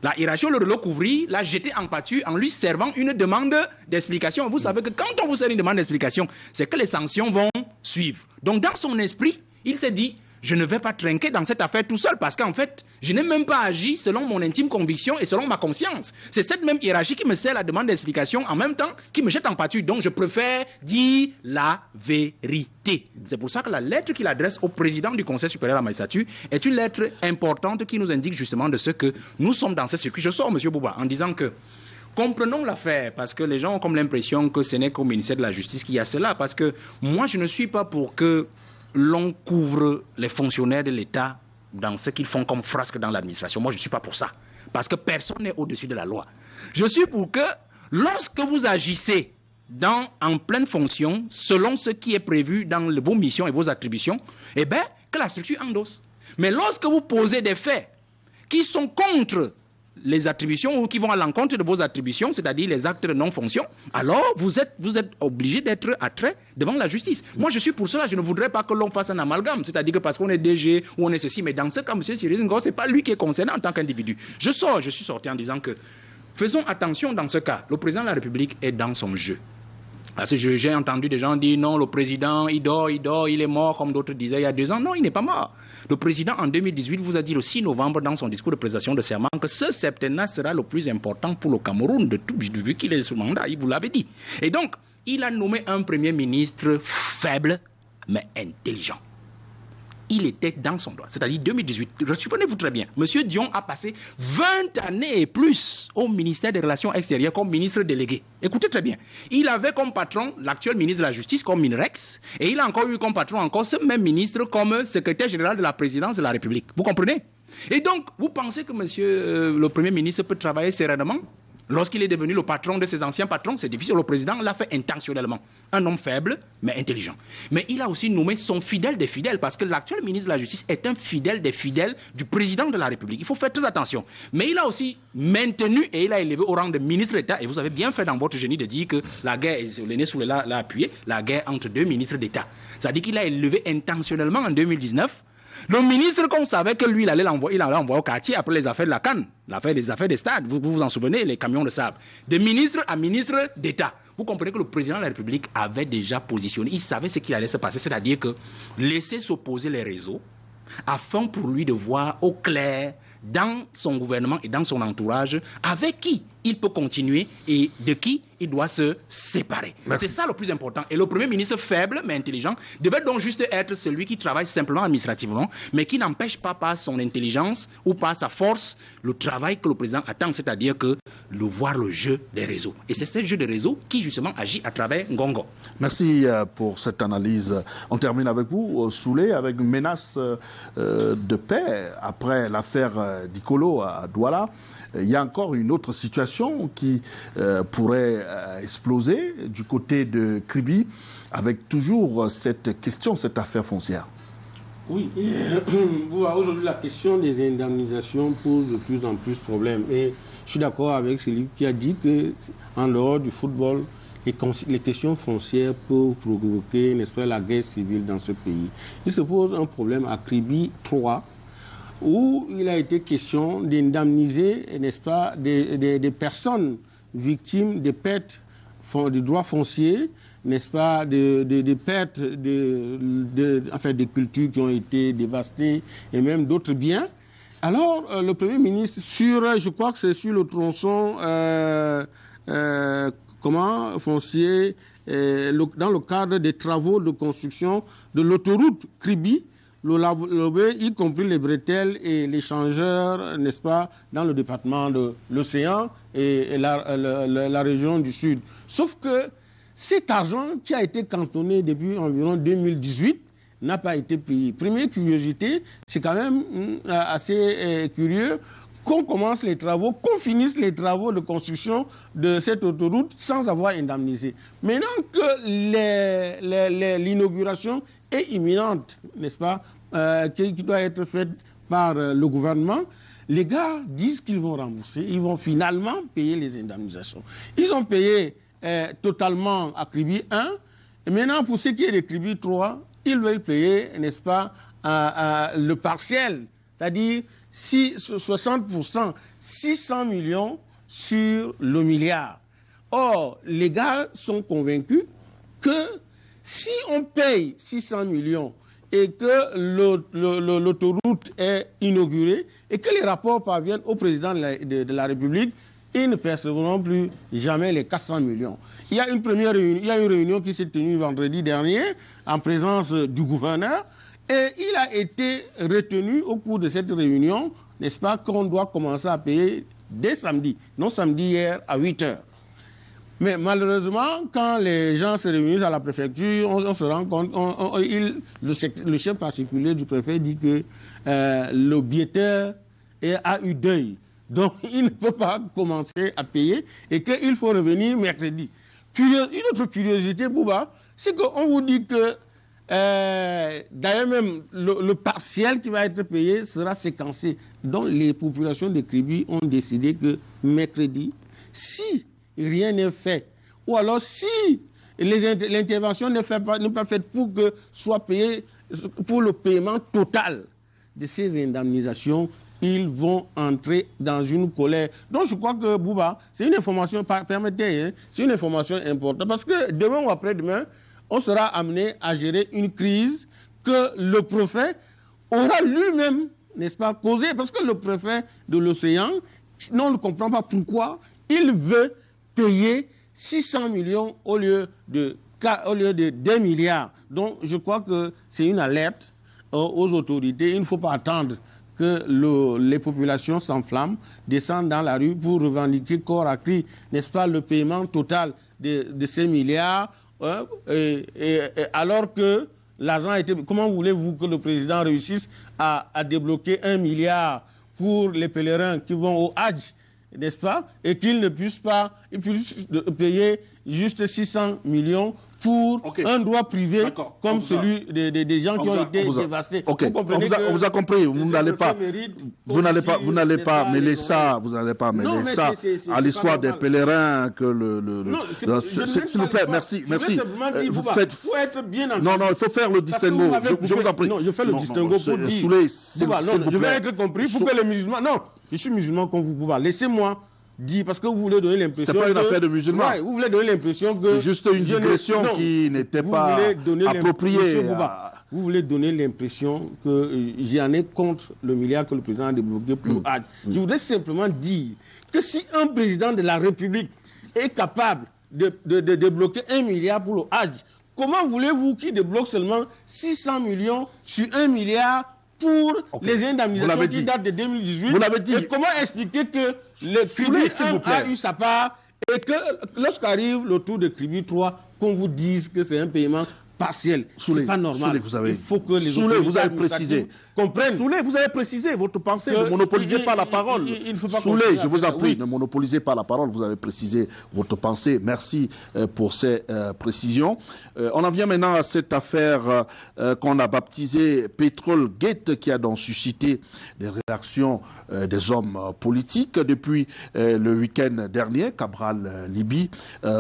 la hiérarchie, au lieu de le couvrir, l'a jeté en pâture en lui servant une demande d'explication. Vous savez que quand on vous sert une demande d'explication, c'est que les sanctions vont suivre. Donc dans son esprit, il s'est dit, je ne vais pas trinquer dans cette affaire tout seul parce qu'en fait, je n'ai même pas agi selon mon intime conviction et selon ma conscience. C'est cette même hiérarchie qui me sert la demande d'explication en même temps qui me jette en pâture. Donc je préfère dire la vérité. C'est pour ça que la lettre qu'il adresse au président du Conseil supérieur de la magistrature est une lettre importante qui nous indique justement de ce que nous sommes dans ce circuit. Je sors, M. Bouba, en disant que comprenons l'affaire, parce que les gens ont comme l'impression que ce n'est qu'au ministère de la Justice qu'il y a cela, parce que moi je ne suis pas pour que l'on couvre les fonctionnaires de l'État dans ce qu'ils font comme frasque dans l'administration. Moi, je ne suis pas pour ça. Parce que personne n'est au-dessus de la loi. Je suis pour que, lorsque vous agissez en pleine fonction, selon ce qui est prévu dans vos missions et vos attributions, eh bien, que la structure endosse. Mais lorsque vous posez des faits qui sont contre les attributions ou qui vont à l'encontre de vos attributions, c'est-à-dire les actes de non-fonction, alors vous êtes obligé d'être attrait devant la justice. Moi, je suis pour cela. Je ne voudrais pas que l'on fasse un amalgame, c'est-à-dire que parce qu'on est DG ou on est ceci, mais dans ce cas, M. Cyril Ngor, ce n'est pas lui qui est concerné en tant qu'individu. Je suis sorti en disant que faisons attention dans ce cas. Le président de la République est dans son jeu. Parce que j'ai entendu des gens dire non, le président, il dort, il est mort, comme d'autres disaient il y a 2 ans. Non, il n'est pas mort. Le président, en 2018, vous a dit le 6 novembre dans son discours de prestation de serment que ce septennat sera le plus important pour le Cameroun, vu qu'il est sous mandat, il vous l'avait dit. Et donc, il a nommé un premier ministre faible, mais intelligent. Il était dans son droit, c'est-à-dire 2018. Souvenez-vous très bien, M. Dion a passé 20 années et plus au ministère des Relations extérieures comme ministre délégué. Écoutez très bien, il avait comme patron l'actuel ministre de la Justice comme Minrex, et il a encore eu comme patron encore ce même ministre comme secrétaire général de la présidence de la République. Vous comprenez? Et donc, vous pensez que le Premier ministre peut travailler sereinement? Lorsqu'il est devenu le patron de ses anciens patrons, c'est difficile. Le président l'a fait intentionnellement. Un homme faible, mais intelligent. Mais il a aussi nommé son fidèle des fidèles, parce que l'actuel ministre de la Justice est un fidèle des fidèles du président de la République. Il faut faire très attention. Mais il a aussi maintenu et il a élevé au rang de ministre d'État. Et vous avez bien fait dans votre génie de dire que la guerre, Léné Soulé l'a appuyé, la guerre entre 2 ministres d'État. C'est-à-dire qu'il a élevé intentionnellement en 2019 le ministre qu'on savait que lui, il allait l'envoyer au quartier après les affaires de la CAN, les affaires des stades, vous vous en souvenez, les camions de sable. De ministre à ministre d'État. Vous comprenez que le président de la République avait déjà positionné, il savait ce qu'il allait se passer, c'est-à-dire que laisser s'opposer les réseaux afin pour lui de voir au clair dans son gouvernement et dans son entourage avec qui il peut continuer et de qui il doit se séparer. Merci. C'est ça le plus important. Et le Premier ministre faible mais intelligent devait donc juste être celui qui travaille simplement administrativement, mais qui n'empêche pas par son intelligence ou par sa force le travail que le président attend, c'est-à-dire que voir le jeu des réseaux. Et c'est ce jeu des réseaux qui justement agit à travers Ngongo. Merci pour cette analyse. On termine avec vous, Soulé, avec une menace de paix après l'affaire Dikolo à Douala. Il y a encore une autre situation qui pourrait exploser du côté de Kribi, avec toujours cette question, cette affaire foncière. Oui, aujourd'hui la question des indemnisations pose de plus en plus de problèmes. Et je suis d'accord avec celui qui a dit qu'en dehors du football, les questions foncières peuvent provoquer, n'est-ce pas, la guerre civile dans ce pays. Il se pose un problème à Kribi 3, où il a été question d'indemniser, n'est-ce pas, des personnes victimes des pertes du droit foncier, n'est-ce pas, des pertes des cultures qui ont été dévastées et même d'autres biens. Alors, le Premier ministre, je crois que c'est sur le tronçon foncier, dans le cadre des travaux de construction de l'autoroute Kribi, y compris les bretelles et les changeurs, n'est-ce pas, dans le département de l'Océan et la région du Sud. Sauf que cet argent qui a été cantonné depuis environ 2018 n'a pas été payé. Première curiosité, c'est quand même assez curieux qu'on commence les travaux, qu'on finisse les travaux de construction de cette autoroute sans avoir indemnisé. Maintenant que l'inauguration est imminente, n'est-ce pas, qui doit être faite par le gouvernement, les gars disent qu'ils vont rembourser, ils vont finalement payer les indemnisations. Ils ont payé totalement à Kribi 1, et maintenant pour ce qui est de Kribi 3, ils veulent payer, n'est-ce pas, le partiel, c'est-à-dire 60%, 600 millions sur le milliard. Or, les gars sont convaincus que si on paye 600 millions et que l'autoroute est inaugurée et que les rapports parviennent au président de la République, ils ne percevront plus jamais les 400 millions. Il y a une réunion qui s'est tenue vendredi dernier en présence du gouverneur et il a été retenu au cours de cette réunion, n'est-ce pas, qu'on doit commencer à payer dès samedi, non samedi hier à 8h. Mais malheureusement, quand les gens se réunissent à la préfecture, on se rend compte, le chef particulier du préfet dit que le biaiteur a eu deuil. Donc, il ne peut pas commencer à payer et qu'il faut revenir mercredi. Une autre curiosité, Bouba, c'est qu'on vous dit que D'ailleurs, même le partiel qui va être payé sera séquencé. Donc, les populations de Kribi ont décidé que mercredi, si rien n'est fait, ou alors si l'intervention n'est pas faite pour que soit payé pour le paiement total de ces indemnisations, ils vont entrer dans une colère. Donc je crois que Bouba, c'est une information, permettez, c'est une information importante parce que demain ou après-demain, on sera amené à gérer une crise que le préfet aura lui-même, n'est-ce pas, causée. Parce que le préfet de l'Océan, on ne comprend pas pourquoi il veut payer 600 millions au lieu de 2 milliards. Donc je crois que c'est une alerte aux autorités. Il ne faut pas attendre que les populations s'enflamment, descendent dans la rue pour revendiquer corps à cri, n'est-ce pas, le paiement total de ces milliards, alors que l'argent a été... Comment voulez-vous que le président réussisse à débloquer 1 milliard pour les pèlerins qui vont au Hajj, n'est-ce pas, et qu'il ne puisse pas payer juste 600 millions pour un droit privé comme celui des gens qui ont été dévastés. On vous a compris, vous n'allez pas mêler ça à l'histoire des pèlerins s'il vous plaît, merci. Il faut être bien entendu. Non, il faut faire le distinguo. Je vous en prie. Non, je fais le distinguo pour dire. Je vais être compris pour que les musulmans... Non, je suis musulman comme vous, Bouba. Laissez-moi dire, parce que vous voulez donner l'impression... C'est pas une affaire de musulmans. Ouais, vous voulez donner l'impression que... C'est juste une digression qui n'était pas appropriée. Vous voulez donner l'impression que j'en ai contre le milliard que le président a débloqué pour Hajj. Je voudrais simplement dire que si un président de la République est capable de débloquer 1 milliard pour le Hajj, comment voulez-vous qu'il débloque seulement 600 millions sur 1 milliard pour les indemnisations qui datent de 2018? Vous l'avez dit. Et comment expliquer que le Kribi 1 a eu sa part et que lorsqu'arrive le tour de Kribi 3, qu'on vous dise que c'est un paiement partiel? C'est pas normal. Il faut que les autorités administratives comprennent. Souley, vous avez précisé votre pensée. Ne monopolisez pas la parole. Souley, je vous en prie, ne monopolisez pas la parole. Vous avez précisé votre pensée. Merci pour ces précisions. On en vient maintenant à cette affaire qu'on a baptisée Petrol Gate, qui a donc suscité des réactions des hommes politiques depuis le week-end dernier. Cabral Libi,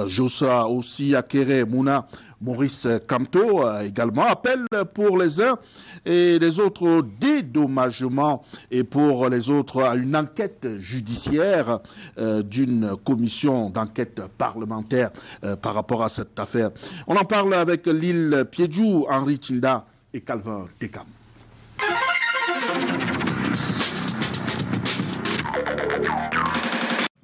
Jossa aussi Akere Mouna, Maurice Kamto également appelle pour les uns et les autres au dédommagement et pour les autres à une enquête judiciaire d'une commission d'enquête parlementaire par rapport à cette affaire. On en parle avec Lille Piedjou, Henri Tilda et Calvin Tekam.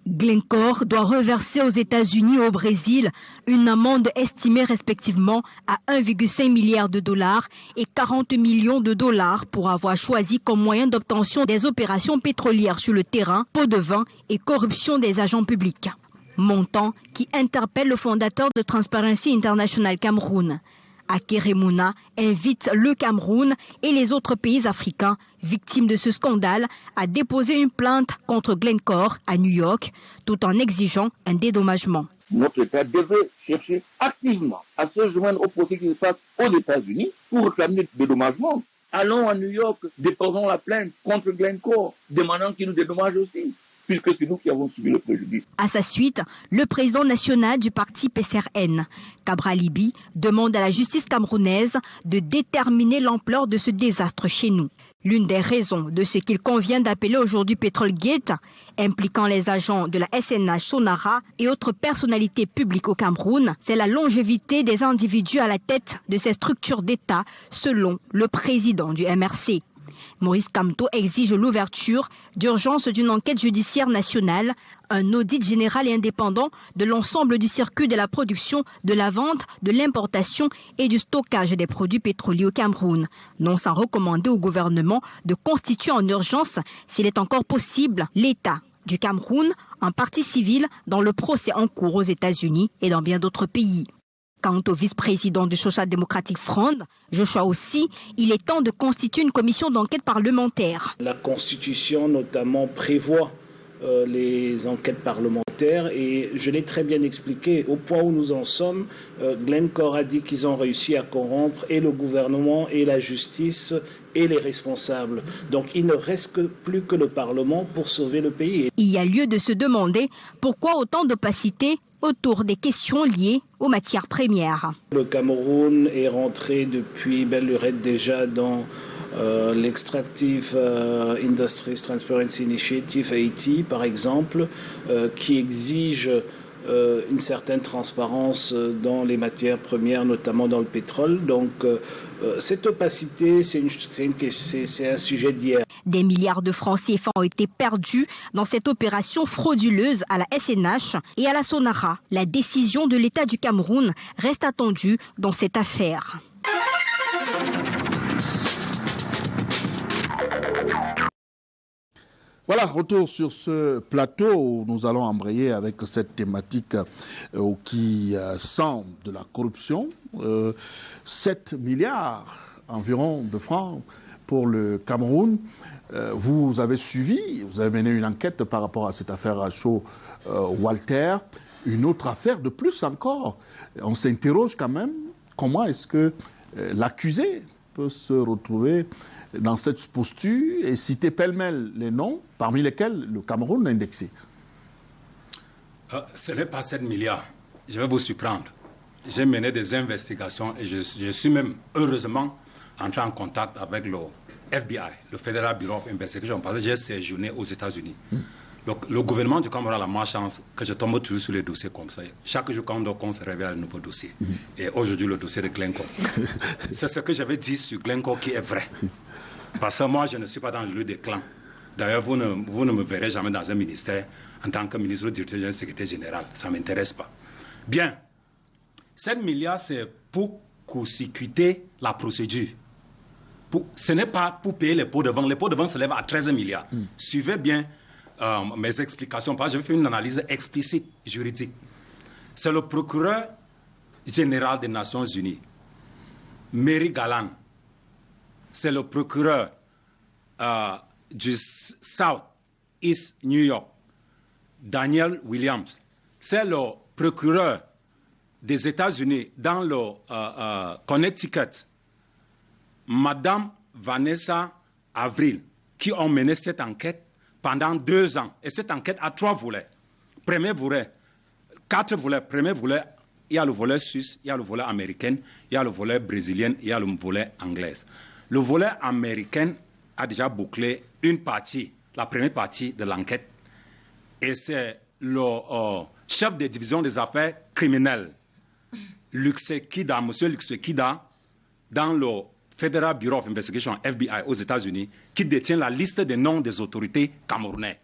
Glencore doit reverser aux États-Unis et au Brésil une amende estimée respectivement à 1,5 milliard de dollars et 40 millions de dollars pour avoir choisi comme moyen d'obtention des opérations pétrolières sur le terrain, pots de vin et corruption des agents publics. Montant qui interpelle le fondateur de Transparency International Cameroun. Akere Mouna invite le Cameroun et les autres pays africains victimes de ce scandale à déposer une plainte contre Glencore à New York, tout en exigeant un dédommagement. Notre État devrait chercher activement à se joindre aux procès qui se passent aux États-Unis pour réclamer des dédommagements. Allons à New York, déposons la plainte contre Glencore, demandant qu'il nous dédommage aussi, puisque c'est nous qui avons subi le préjudice. À sa suite, le président national du parti PCRN, Cabral Libi, demande à la justice camerounaise de déterminer l'ampleur de ce désastre chez nous. L'une des raisons de ce qu'il convient d'appeler aujourd'hui Petrol Gate, impliquant les agents de la SNH Sonara et autres personnalités publiques au Cameroun, c'est la longévité des individus à la tête de ces structures d'État, selon le président du MRC. Maurice Kamto exige l'ouverture d'urgence d'une enquête judiciaire nationale, un audit général et indépendant de l'ensemble du circuit de la production, de la vente, de l'importation et du stockage des produits pétroliers au Cameroun, non sans recommander au gouvernement de constituer en urgence, s'il est encore possible, l'État du Cameroun en partie civile dans le procès en cours aux États-Unis et dans bien d'autres pays. Quant au vice-président du Social Democratic Front, Joshua aussi, il est temps de constituer une commission d'enquête parlementaire. La Constitution notamment prévoit les enquêtes parlementaires et je l'ai très bien expliqué. Au point où nous en sommes, Glencore a dit qu'ils ont réussi à corrompre et le gouvernement et la justice et les responsables. Donc il ne reste plus que le Parlement pour sauver le pays. Il y a lieu de se demander pourquoi autant d'opacité autour des questions liées aux matières premières. Le Cameroun est rentré depuis belle lurette déjà dans l'Extractive Industries Transparency Initiative, AIT par exemple, qui exige une certaine transparence dans les matières premières, notamment dans le pétrole. Donc cette opacité, c'est un sujet d'hier. Des milliards de francs CFA ont été perdus dans cette opération frauduleuse à la SNH et à la Sonara. La décision de l'État du Cameroun reste attendue dans cette affaire. Voilà, retour sur ce plateau où nous allons embrayer avec cette thématique qui sent de la corruption. 7 milliards environ de francs pour le Cameroun. Vous avez suivi, vous avez mené une enquête par rapport à cette affaire Walter. Une autre affaire de plus encore. On s'interroge quand même, comment est-ce que l'accusé peut se retrouver dans cette posture et citer pêle-mêle les noms parmi lesquels le Cameroun a indexé. Ce n'est pas 7 milliards. Je vais vous surprendre. J'ai mené des investigations et je suis même heureusement entré en contact avec le FBI, le Federal Bureau of Investigation, parce que j'ai séjourné aux États-Unis. Le gouvernement du Cameroun a la malchance que je tombe toujours sur les dossiers comme ça. Chaque jour, quand on se révèle un nouveau dossier. Et aujourd'hui, le dossier de Glencore. C'est ce que j'avais dit sur Glencore qui est vrai. Parce que moi, je ne suis pas dans le lieu des clans. D'ailleurs, vous ne me verrez jamais dans un ministère en tant que ministre ou directeur général, secrétaire général. Ça ne m'intéresse pas. Bien. 7 milliards, c'est pour court-circuiter la procédure. Ce n'est pas pour payer les pots de vente. Les pots de vente se lèvent à 13 milliards. Suivez bien mes explications. Parce que je vais faire une analyse explicite juridique. C'est le procureur général des Nations Unies, Mary Garland. C'est le procureur du South East New York, Daniel Williams. C'est le procureur des États-Unis dans le Connecticut, Madame Vanessa Avril, qui ont mené cette enquête pendant 2 ans. Et cette enquête a 3 volets. Premier volet, 4 volets. Premier volet, il y a le volet suisse, il y a le volet américain, il y a le volet brésilien, il y a le volet anglais. Le volet américain a déjà bouclé une partie, la première partie de l'enquête. Et c'est le chef de division des affaires criminelles, Luxekida, M. Luxekida, dans le Federal Bureau of Investigation, FBI, aux États-Unis, qui détient la liste des noms des autorités camerounaises.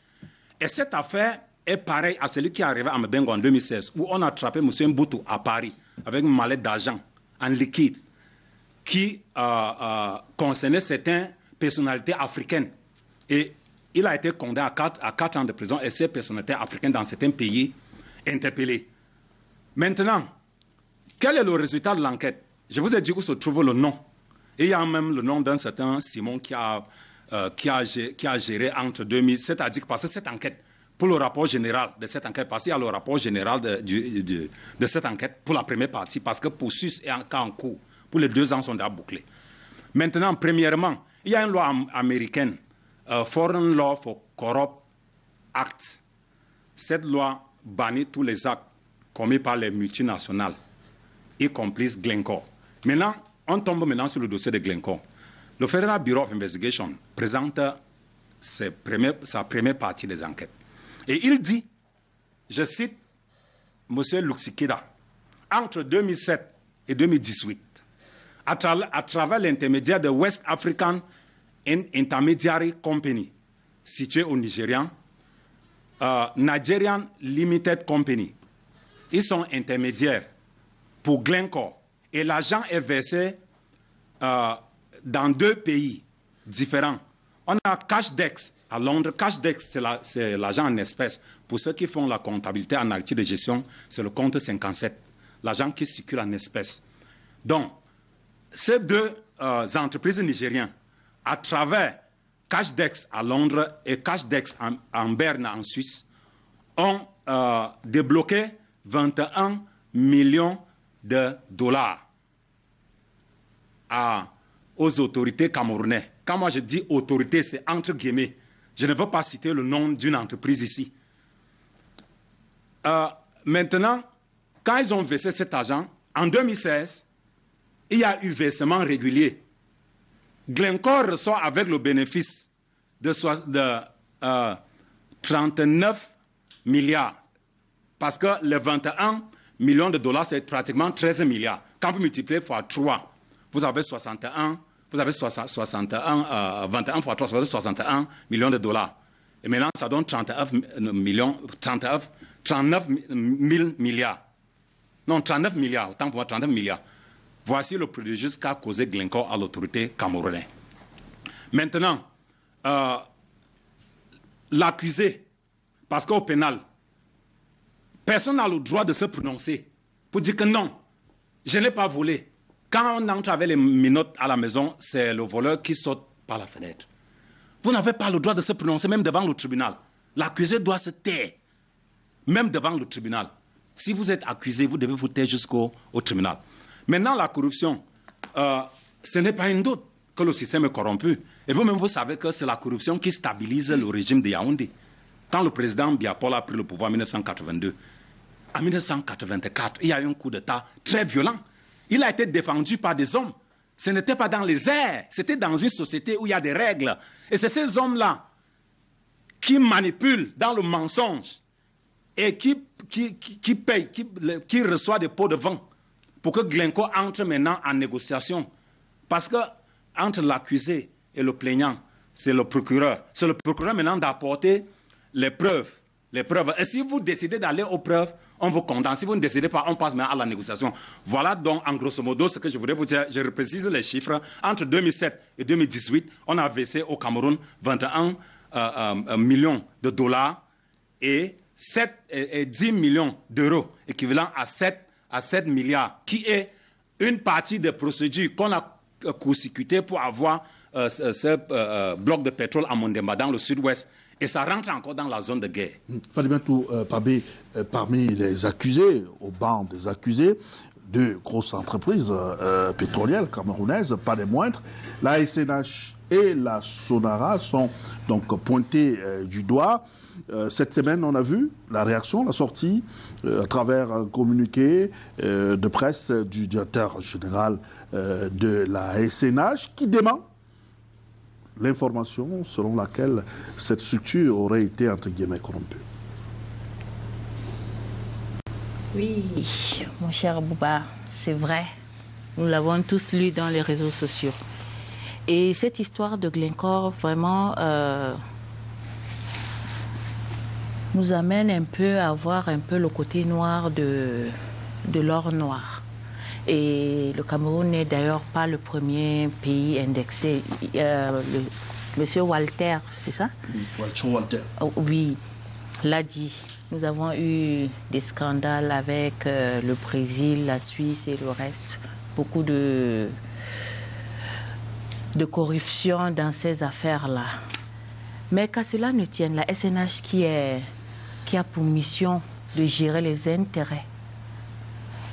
Et cette affaire est pareille à celui qui est arrivé à Mbengo en 2016, où on a attrapé M. Mboutou à Paris avec une mallette d'argent en liquide qui concernait certaines personnalités africaines. Et il a été condamné à 4 ans de prison et ces personnalités africaines dans certains pays interpellées. Maintenant, quel est le résultat de l'enquête? Je vous ai dit où se trouve le nom. Et il y a même le nom d'un certain Simon qui a géré entre 2000, c'est-à-dire parce que cette enquête, pour le rapport général de cette enquête, parce qu'il y a le rapport général de cette enquête pour la première partie, parce que pour SUS et en cours, pour les 2 ans sont déjà bouclés. Maintenant, premièrement, il y a une loi américaine, Foreign Law for Corrupt Act. Cette loi bannit tous les actes commis par les multinationales, y compris Glencore. Maintenant, on tombe maintenant sur le dossier de Glencore. Le Federal Bureau of Investigation présente sa première partie des enquêtes. Et il dit, je cite M. Luxekida, entre 2007 et 2018, à travers l'intermédiaire de West African Intermediary Company, situé au Nigérian, Nigerian Limited Company. Ils sont intermédiaires pour Glencore. Et l'argent est versé dans 2 pays différents. On a Cashdex à Londres. Cashdex, c'est l'argent en espèces. Pour ceux qui font la comptabilité analytique de gestion, c'est le compte 57. L'argent qui circule en espèces. Donc, ces 2 entreprises nigériennes, à travers Cashdex à Londres et Cashdex en Berne en Suisse ont débloqué 21 millions de dollars aux autorités camerounaises. Quand moi je dis autorité, c'est entre guillemets. Je ne veux pas citer le nom d'une entreprise ici. Maintenant, quand ils ont versé cet argent, en 2016, il y a eu versement régulier. Glencore ressort avec le bénéfice de 39 milliards. Parce que les 21 millions de dollars, c'est pratiquement 13 milliards. Quand vous multipliez par 3, vous avez 61, vous avez 21 fois 3, ça fait 61 millions de dollars. Et maintenant, ça donne 39 000 milliards. Non, 39 milliards, autant pour moi, 39 milliards. Voici le préjudice qu'a causé Glencore à l'autorité camerounaise. Maintenant, l'accusé, parce qu'au pénal, personne n'a le droit de se prononcer pour dire que non, je n'ai pas volé. Quand on entre avec les minottes à la maison, c'est le voleur qui saute par la fenêtre. Vous n'avez pas le droit de se prononcer même devant le tribunal. L'accusé doit se taire, même devant le tribunal. Si vous êtes accusé, vous devez vous taire jusqu'au tribunal. Maintenant, la corruption, ce n'est pas une doute que le système est corrompu. Et vous-même, vous savez que c'est la corruption qui stabilise le régime de Yaoundé. Quand le président Biapol a pris le pouvoir en 1982, en 1984, il y a eu un coup d'État très violent. Il a été défendu par des hommes. Ce n'était pas dans les airs, c'était dans une société où il y a des règles. Et c'est ces hommes-là qui manipulent dans le mensonge et qui payent, qui reçoivent des pots de vin pour que Glencore entre maintenant en négociation. Parce que entre l'accusé et le plaignant, c'est le procureur. C'est le procureur maintenant d'apporter les preuves. Et si vous décidez d'aller aux preuves, on vous condamne. Si vous ne décidez pas, on passe maintenant à la négociation. Voilà donc en grosso modo ce que je voudrais vous dire. Je reprécise les chiffres. Entre 2007 et 2018, on a versé au Cameroun 21 millions de dollars et 10 millions d'euros, équivalent à 7 milliards, qui est une partie des procédures qu'on a court-circuitées pour avoir ce bloc de pétrole à Mondemba dans le sud-ouest. Et ça rentre encore dans la zone de guerre. Falimentou Pabé, parmi les accusés, au banc des accusés, de grosses entreprises pétrolières camerounaises, pas les moindres, la SNH et la Sonara sont donc pointées du doigt. Cette semaine, on a vu la réaction, la sortie, à travers un communiqué de presse du directeur général de la SNH qui dément l'information selon laquelle cette structure aurait été, entre guillemets, corrompue. Oui, mon cher Bouba, c'est vrai. Nous l'avons tous lu dans les réseaux sociaux. Et cette histoire de Glencore, vraiment, nous amène un peu à voir un peu le côté noir de l'or noir. Et le Cameroun n'est d'ailleurs pas le premier pays indexé. Monsieur Walter, c'est ça? Walter. Oui, l'a dit. Nous avons eu des scandales avec le Brésil, la Suisse et le reste. Beaucoup de corruption dans ces affaires-là. Mais qu'à cela ne tienne, la SNH qui a pour mission de gérer les intérêts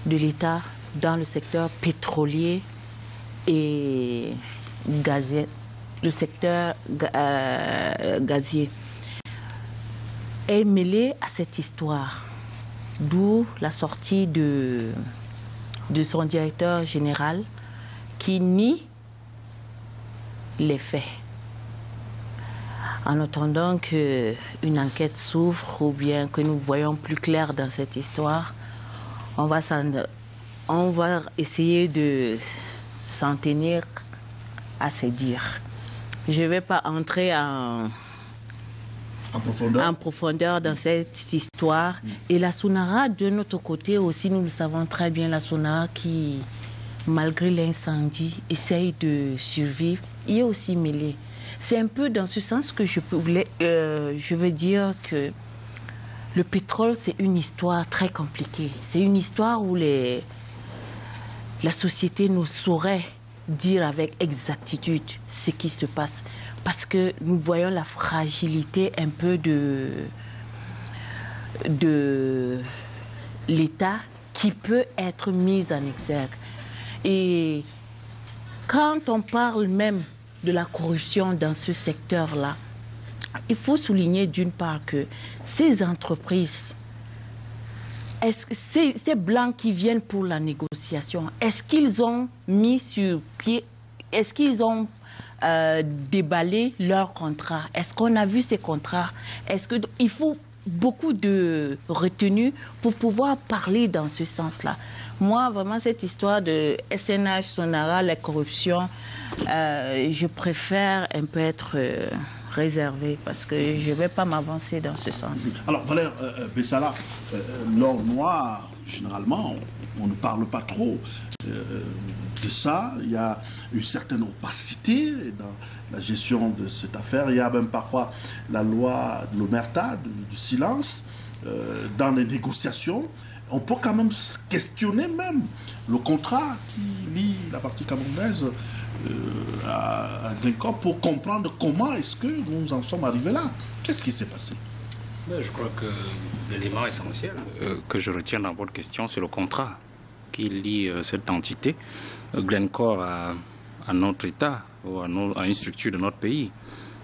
de l'État dans le secteur pétrolier et gazier, le secteur gazier, est mêlé à cette histoire, d'où la sortie de son directeur général qui nie les faits. En attendant qu'une enquête s'ouvre ou bien que nous voyons plus clair dans cette histoire, on va essayer de s'en tenir à se dire. Je ne vais pas entrer en profondeur dans cette histoire. Et la Sonara, de notre côté aussi, nous le savons très bien, la Sonara qui, malgré l'incendie, essaye de survivre, y est aussi mêlée. C'est un peu dans ce sens que je veux dire que le pétrole, c'est une histoire très compliquée. C'est une histoire où la société ne saurait dire avec exactitude ce qui se passe. Parce que nous voyons la fragilité un peu de l'État qui peut être mise en exergue. Et quand on parle même de la corruption dans ce secteur-là, il faut souligner d'une part que ces entreprises, ces blancs qui viennent pour la négociation, est-ce qu'ils ont mis sur pied, est-ce qu'ils ont déballé leurs contrats? Est-ce qu'on a vu ces contrats? Il faut beaucoup de retenue pour pouvoir parler dans ce sens-là. Moi, vraiment, cette histoire de SNH, Sonara, la corruption, je préfère un peu être réservé parce que je ne vais pas m'avancer dans ce sens. Alors, Valère Bessala, l'or noir, généralement, on ne parle pas trop de ça. Il y a une certaine opacité dans la gestion de cette affaire. Il y a même parfois la loi de l'omerta, du silence, dans les négociations. On peut quand même questionner même le contrat qui lie la partie camerounaise à Glencore pour comprendre comment est-ce que nous en sommes arrivés là. Qu'est-ce qui s'est passé? Je crois que l'élément essentiel que je retiens dans votre question, c'est le contrat qui lie cette entité, Glencore, à notre État ou à une structure de notre pays.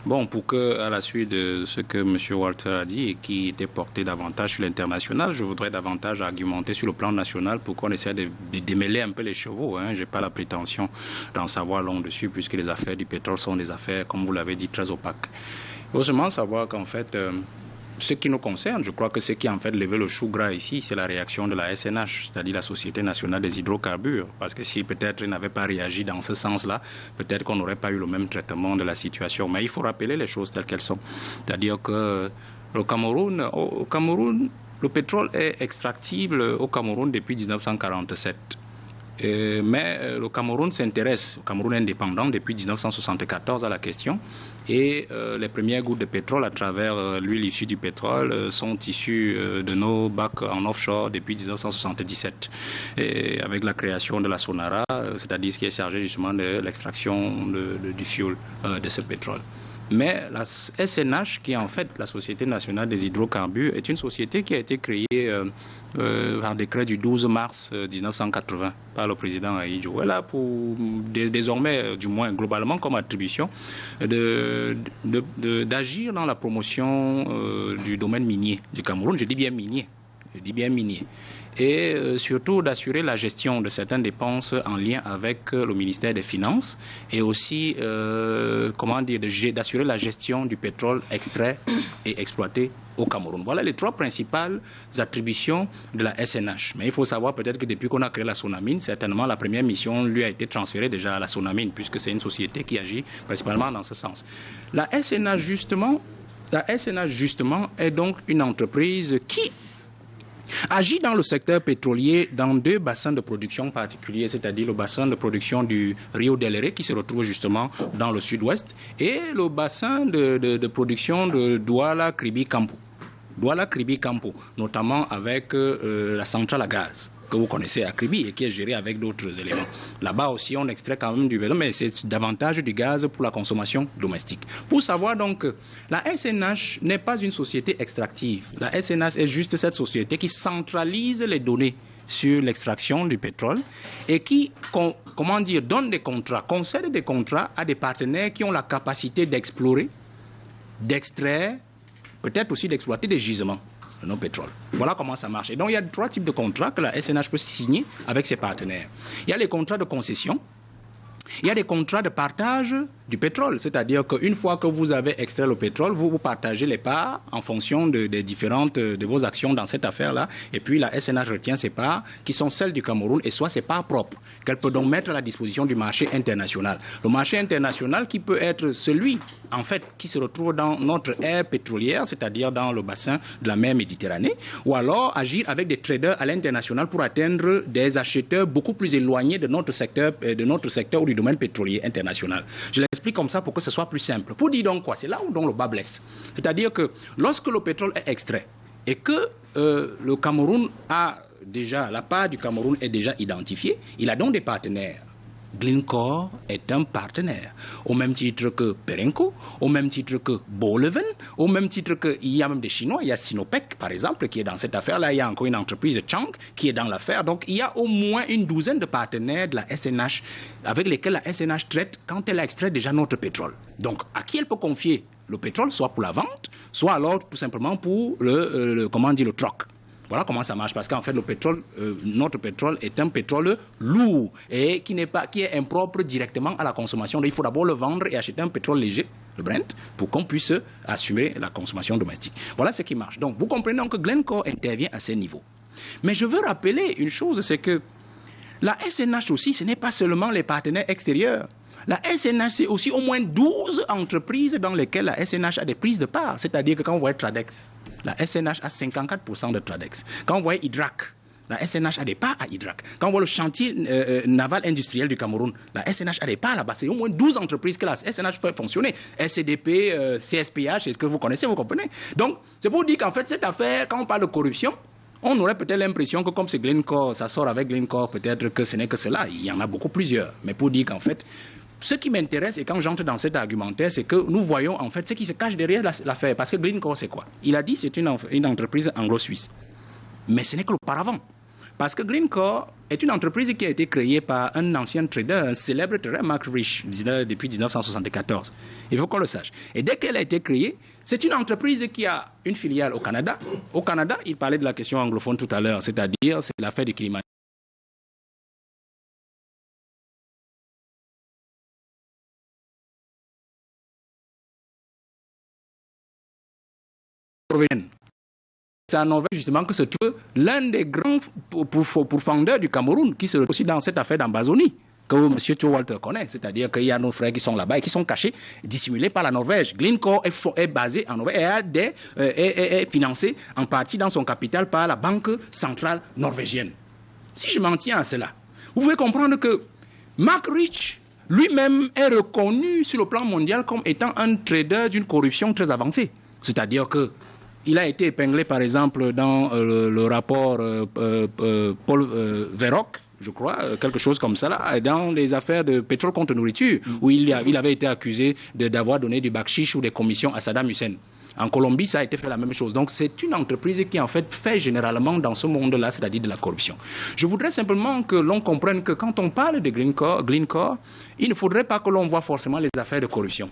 Bon, pour que, à la suite de ce que M. Walter a dit et qui était porté davantage sur l'international, je voudrais davantage argumenter sur le plan national pour qu'on essaie de démêler un peu les chevaux. Je n'ai pas la prétention d'en savoir long dessus puisque les affaires du pétrole sont des affaires, comme vous l'avez dit, très opaques. Il faut seulement savoir qu'en fait, ce qui nous concerne, je crois que ce qui a en fait levé le chou gras ici, c'est la réaction de la SNH, c'est-à-dire la Société nationale des hydrocarbures. Parce que si peut-être ils n'avaient pas réagi dans ce sens-là, peut-être qu'on n'aurait pas eu le même traitement de la situation. Mais il faut rappeler les choses telles qu'elles sont. C'est-à-dire que au Cameroun, le pétrole est extractible au Cameroun depuis 1947. Mais le Cameroun s'intéresse, le Cameroun indépendant depuis 1974 à la question, et les premières gouttes de pétrole à travers l'huile issue du pétrole sont issues de nos bacs en offshore depuis 1977, et avec la création de la Sonara, c'est-à-dire ce qui est chargé justement de l'extraction du fuel de ce pétrole. Mais la SNH, qui est en fait la Société nationale des hydrocarbures, est une société qui a été créée par décret du 12 mars 1980 par le président Ahidjo. Elle a pour désormais, du moins globalement comme attribution, d'agir dans la promotion du domaine minier du Cameroun. Je dis bien minier. Et surtout d'assurer la gestion de certaines dépenses en lien avec le ministère des Finances et aussi d'assurer la gestion du pétrole extrait et exploité au Cameroun. Voilà les trois principales attributions de la SNH. Mais il faut savoir peut-être que depuis qu'on a créé la Sonamine, certainement la première mission lui a été transférée déjà à la Sonamine puisque c'est une société qui agit principalement dans ce sens. La SNH justement est donc une entreprise qui agit dans le secteur pétrolier dans deux bassins de production particuliers, c'est-à-dire le bassin de production du Rio del Rey qui se retrouve justement dans le sud-ouest et le bassin de production de Douala-Kribi-Campo, notamment avec la centrale à gaz que vous connaissez à Kribi et qui est gérée avec d'autres éléments. Là-bas aussi, on extrait quand même du pétrole, mais c'est davantage du gaz pour la consommation domestique. Pour savoir donc que la SNH n'est pas une société extractive. La SNH est juste cette société qui centralise les données sur l'extraction du pétrole et qui, donne des contrats, concède des contrats à des partenaires qui ont la capacité d'explorer, d'extraire, peut-être aussi d'exploiter des gisements de nos pétroles. Voilà comment ça marche. Et donc, il y a trois types de contrats que la SNH peut signer avec ses partenaires. Il y a les contrats de concession, il y a des contrats de partage du pétrole, c'est-à-dire qu'une fois que vous avez extrait le pétrole, vous partagez les parts en fonction de vos actions dans cette affaire-là. Et puis la SNH retient ces parts qui sont celles du Cameroun et soit ses parts propres, qu'elle peut donc mettre à la disposition du marché international. Le marché international qui peut être celui, en fait, qui se retrouve dans notre aire pétrolière, c'est-à-dire dans le bassin de la mer Méditerranée, ou alors agir avec des traders à l'international pour atteindre des acheteurs beaucoup plus éloignés de notre secteur ou du domaine pétrolier international. Je l'explique comme ça pour que ce soit plus simple. Pour dire donc quoi? C'est là où donc le bas blesse. C'est-à-dire que lorsque le pétrole est extrait et que le Cameroun a déjà, la part du Cameroun est déjà identifiée, il a donc des partenaires Glencore est un partenaire, au même titre que Perenco, au même titre que Boleven, au même titre qu'il y a même des Chinois, il y a Sinopec par exemple qui est dans cette affaire-là, il y a encore une entreprise Chang qui est dans l'affaire, donc il y a au moins une douzaine de partenaires de la SNH avec lesquels la SNH traite quand elle a extrait déjà notre pétrole. Donc à qui elle peut confier le pétrole, soit pour la vente, soit alors tout simplement pour le troc. Voilà comment ça marche, parce qu'en fait, le pétrole, notre pétrole est un pétrole lourd et qui est impropre directement à la consommation. Donc, il faut d'abord le vendre et acheter un pétrole léger, le Brent, pour qu'on puisse assumer la consommation domestique. Voilà ce qui marche. Donc, vous comprenez donc que Glencore intervient à ces niveaux. Mais je veux rappeler une chose, c'est que la SNH aussi, ce n'est pas seulement les partenaires extérieurs. La SNH, c'est aussi au moins 12 entreprises dans lesquelles la SNH a des prises de part. C'est-à-dire que quand vous voyez Tradex, la SNH a 54% de Tradex. Quand vous voyez Hydrac, la SNH a des parts à Hydrac. Quand on voit le chantier naval industriel du Cameroun, la SNH a des parts là-bas. C'est au moins 12 entreprises que la SNH fait fonctionner. SCDP, CSPH, c'est que vous connaissez, vous comprenez. Donc, c'est pour dire qu'en fait, cette affaire, quand on parle de corruption, on aurait peut-être l'impression que comme c'est Glencore, ça sort avec Glencore, peut-être que ce n'est que cela. Il y en a beaucoup plusieurs. Mais pour dire qu'en fait, ce qui m'intéresse, et quand j'entre dans cet argumentaire, c'est que nous voyons en fait ce qui se cache derrière l'affaire. Parce que Glencore, c'est quoi? Il a dit que c'est une entreprise anglo-suisse. Mais ce n'est que l'auparavant. Parce que Glencore est une entreprise qui a été créée par un ancien trader, un célèbre trader, Mark Rich, depuis 1974. Il faut qu'on le sache. Et dès qu'elle a été créée, c'est une entreprise qui a une filiale au Canada. Au Canada, il parlait de la question anglophone tout à l'heure, c'est-à-dire c'est l'affaire du climat. C'est en Norvège justement que se trouve l'un des grands pourfendeurs du Cameroun qui se retrouve aussi dans cette affaire d'Ambazonie que M. Walter connaît, c'est-à-dire qu'il y a nos frères qui sont là-bas et qui sont cachés, dissimulés par la Norvège. Glencore est basé en Norvège et est financé en partie dans son capital par la Banque centrale norvégienne. Si je m'en tiens à cela, vous pouvez comprendre que Mark Rich lui-même est reconnu sur le plan mondial comme étant un trader d'une corruption très avancée. C'est-à-dire que il a été épinglé, par exemple, dans le rapport Paul Verhoek, je crois, quelque chose comme ça, là, dans les affaires de pétrole contre nourriture, où il avait été accusé d'avoir donné du bakshish ou des commissions à Saddam Hussein. En Colombie, ça a été fait la même chose. Donc, c'est une entreprise qui, en fait, fait généralement dans ce monde-là, c'est-à-dire de la corruption. Je voudrais simplement que l'on comprenne que quand on parle de Glencore, il ne faudrait pas que l'on voit forcément les affaires de corruption.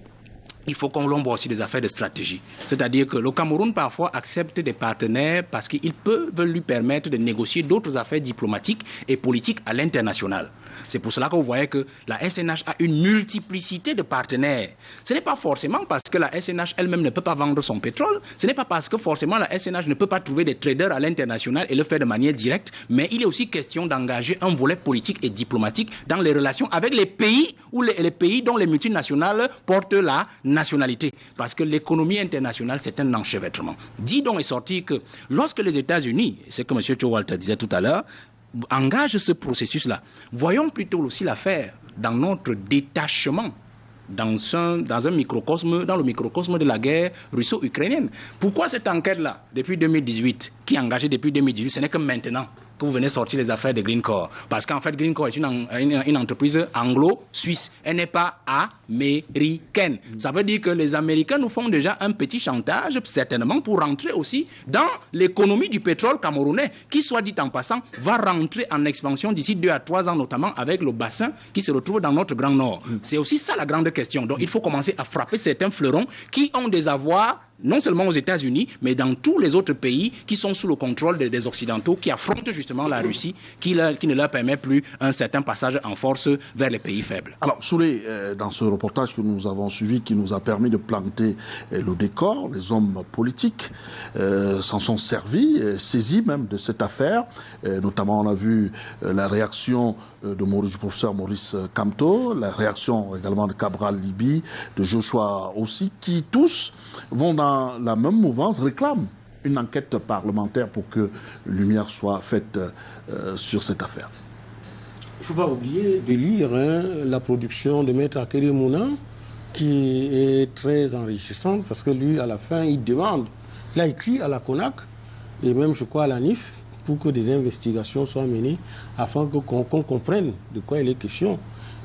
Il faut qu'on voit aussi des affaires de stratégie. C'est-à-dire que le Cameroun, parfois, accepte des partenaires parce qu'ils peuvent lui permettre de négocier d'autres affaires diplomatiques et politiques à l'international. C'est pour cela que vous voyez que la SNH a une multiplicité de partenaires. Ce n'est pas forcément parce que la SNH elle-même ne peut pas vendre son pétrole, ce n'est pas parce que forcément la SNH ne peut pas trouver des traders à l'international et le faire de manière directe, mais il est aussi question d'engager un volet politique et diplomatique dans les relations avec les pays ou les pays dont les multinationales portent la nationalité. Parce que l'économie internationale, c'est un enchevêtrement. Dit donc est sorti que lorsque les États-Unis, c'est ce que M. Walter disait tout à l'heure, engage ce processus-là. Voyons plutôt aussi l'affaire dans notre détachement dans un microcosme, dans le microcosme de la guerre russo-ukrainienne. Pourquoi cette enquête-là, depuis 2018, qui est engagée depuis 2018, ce n'est que maintenant que vous venez sortir les affaires de Glencore? Parce qu'en fait, Glencore est une entreprise anglo-suisse. Elle n'est pas américaine. Ça veut dire que les Américains nous font déjà un petit chantage, certainement, pour rentrer aussi dans l'économie du pétrole camerounais, qui, soit dit en passant, va rentrer en expansion d'ici 2 à 3 ans, notamment avec le bassin qui se retrouve dans notre Grand Nord. C'est aussi ça la grande question. Donc, il faut commencer à frapper certains fleurons qui ont des avoirs non seulement aux États-Unis, mais dans tous les autres pays qui sont sous le contrôle des Occidentaux, qui affrontent justement la Russie, qui ne leur permet plus un certain passage en force vers les pays faibles. Alors, Souley, dans ce reportage que nous avons suivi, qui nous a permis de planter le décor, les hommes politiques s'en sont servis, saisis même de cette affaire. Notamment, on a vu la réaction du professeur Maurice Kamto, la réaction également de Cabral Libby, de Joshua aussi, qui tous vont dans la même mouvance, réclament une enquête parlementaire pour que lumière soit faite sur cette affaire. Il ne faut pas oublier de lire la production de Maître Akere Mouna, qui est très enrichissante, parce que lui, à la fin, il a écrit à la CONAC, et même, je crois, à la NIF, pour que des investigations soient menées, afin qu'on comprenne de quoi il est question.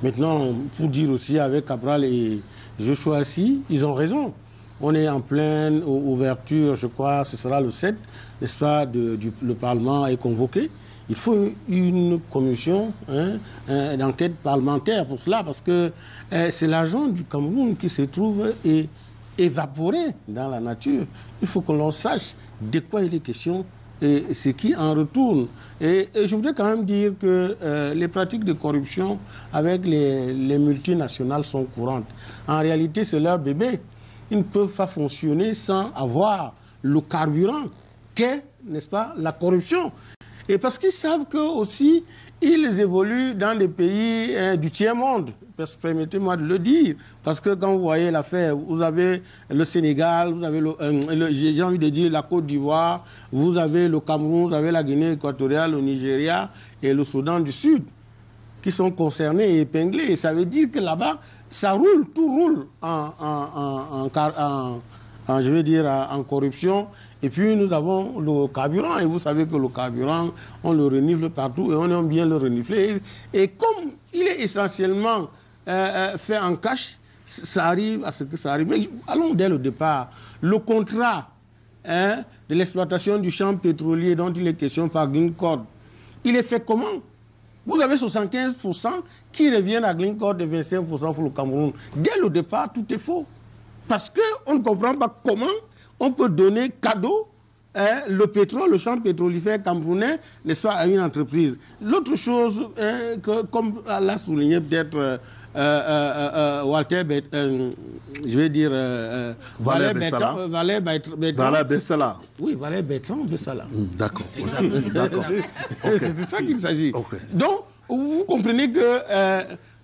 Maintenant, pour dire aussi avec Cabral et Joshua Assis, ils ont raison. On est en pleine ouverture, je crois, ce sera le 7, n'est-ce pas, le Parlement est convoqué. Il faut une commission d'enquête parlementaire pour cela, parce que c'est l'argent du Cameroun qui se trouve évaporé dans la nature. Il faut que l'on sache de quoi il est question et ce qui en retourne. Et je voudrais quand même dire que les pratiques de corruption avec les multinationales sont courantes. En réalité, c'est leur bébé. Ils ne peuvent pas fonctionner sans avoir le carburant qu'est, n'est-ce pas, la corruption. Et parce qu'ils savent que aussi ils évoluent dans les pays du tiers-monde. Permettez-moi de le dire. Parce que quand vous voyez l'affaire, vous avez le Sénégal, vous avez j'ai envie de dire la Côte d'Ivoire, vous avez le Cameroun, vous avez la Guinée équatoriale, le Nigeria et le Soudan du Sud qui sont concernés et épinglés. Et ça veut dire que là-bas, ça roule, tout roule en corruption. Et puis nous avons le carburant, et vous savez que le carburant, on le renifle partout et on aime bien le renifler. Et comme il est essentiellement fait en cash, ça arrive à ce que ça arrive. Mais allons dès le départ. Le contrat de l'exploitation du champ pétrolier dont il est question par Glencore, il est fait comment? Vous avez 75% qui reviennent à Glencore et 25% pour le Cameroun. Dès le départ, tout est faux. Parce qu'on ne comprend pas comment on peut donner cadeau le pétrole, le champ pétrolifère camerounais, n'est-ce pas, à une entreprise. L'autre chose, que, comme l'a souligné peut-être Walter, je vais dire Valère Bessala. Oui, Valère Bertrand Bessala. D'accord. C'est de ça qu'il s'agit. Okay. Donc, vous comprenez que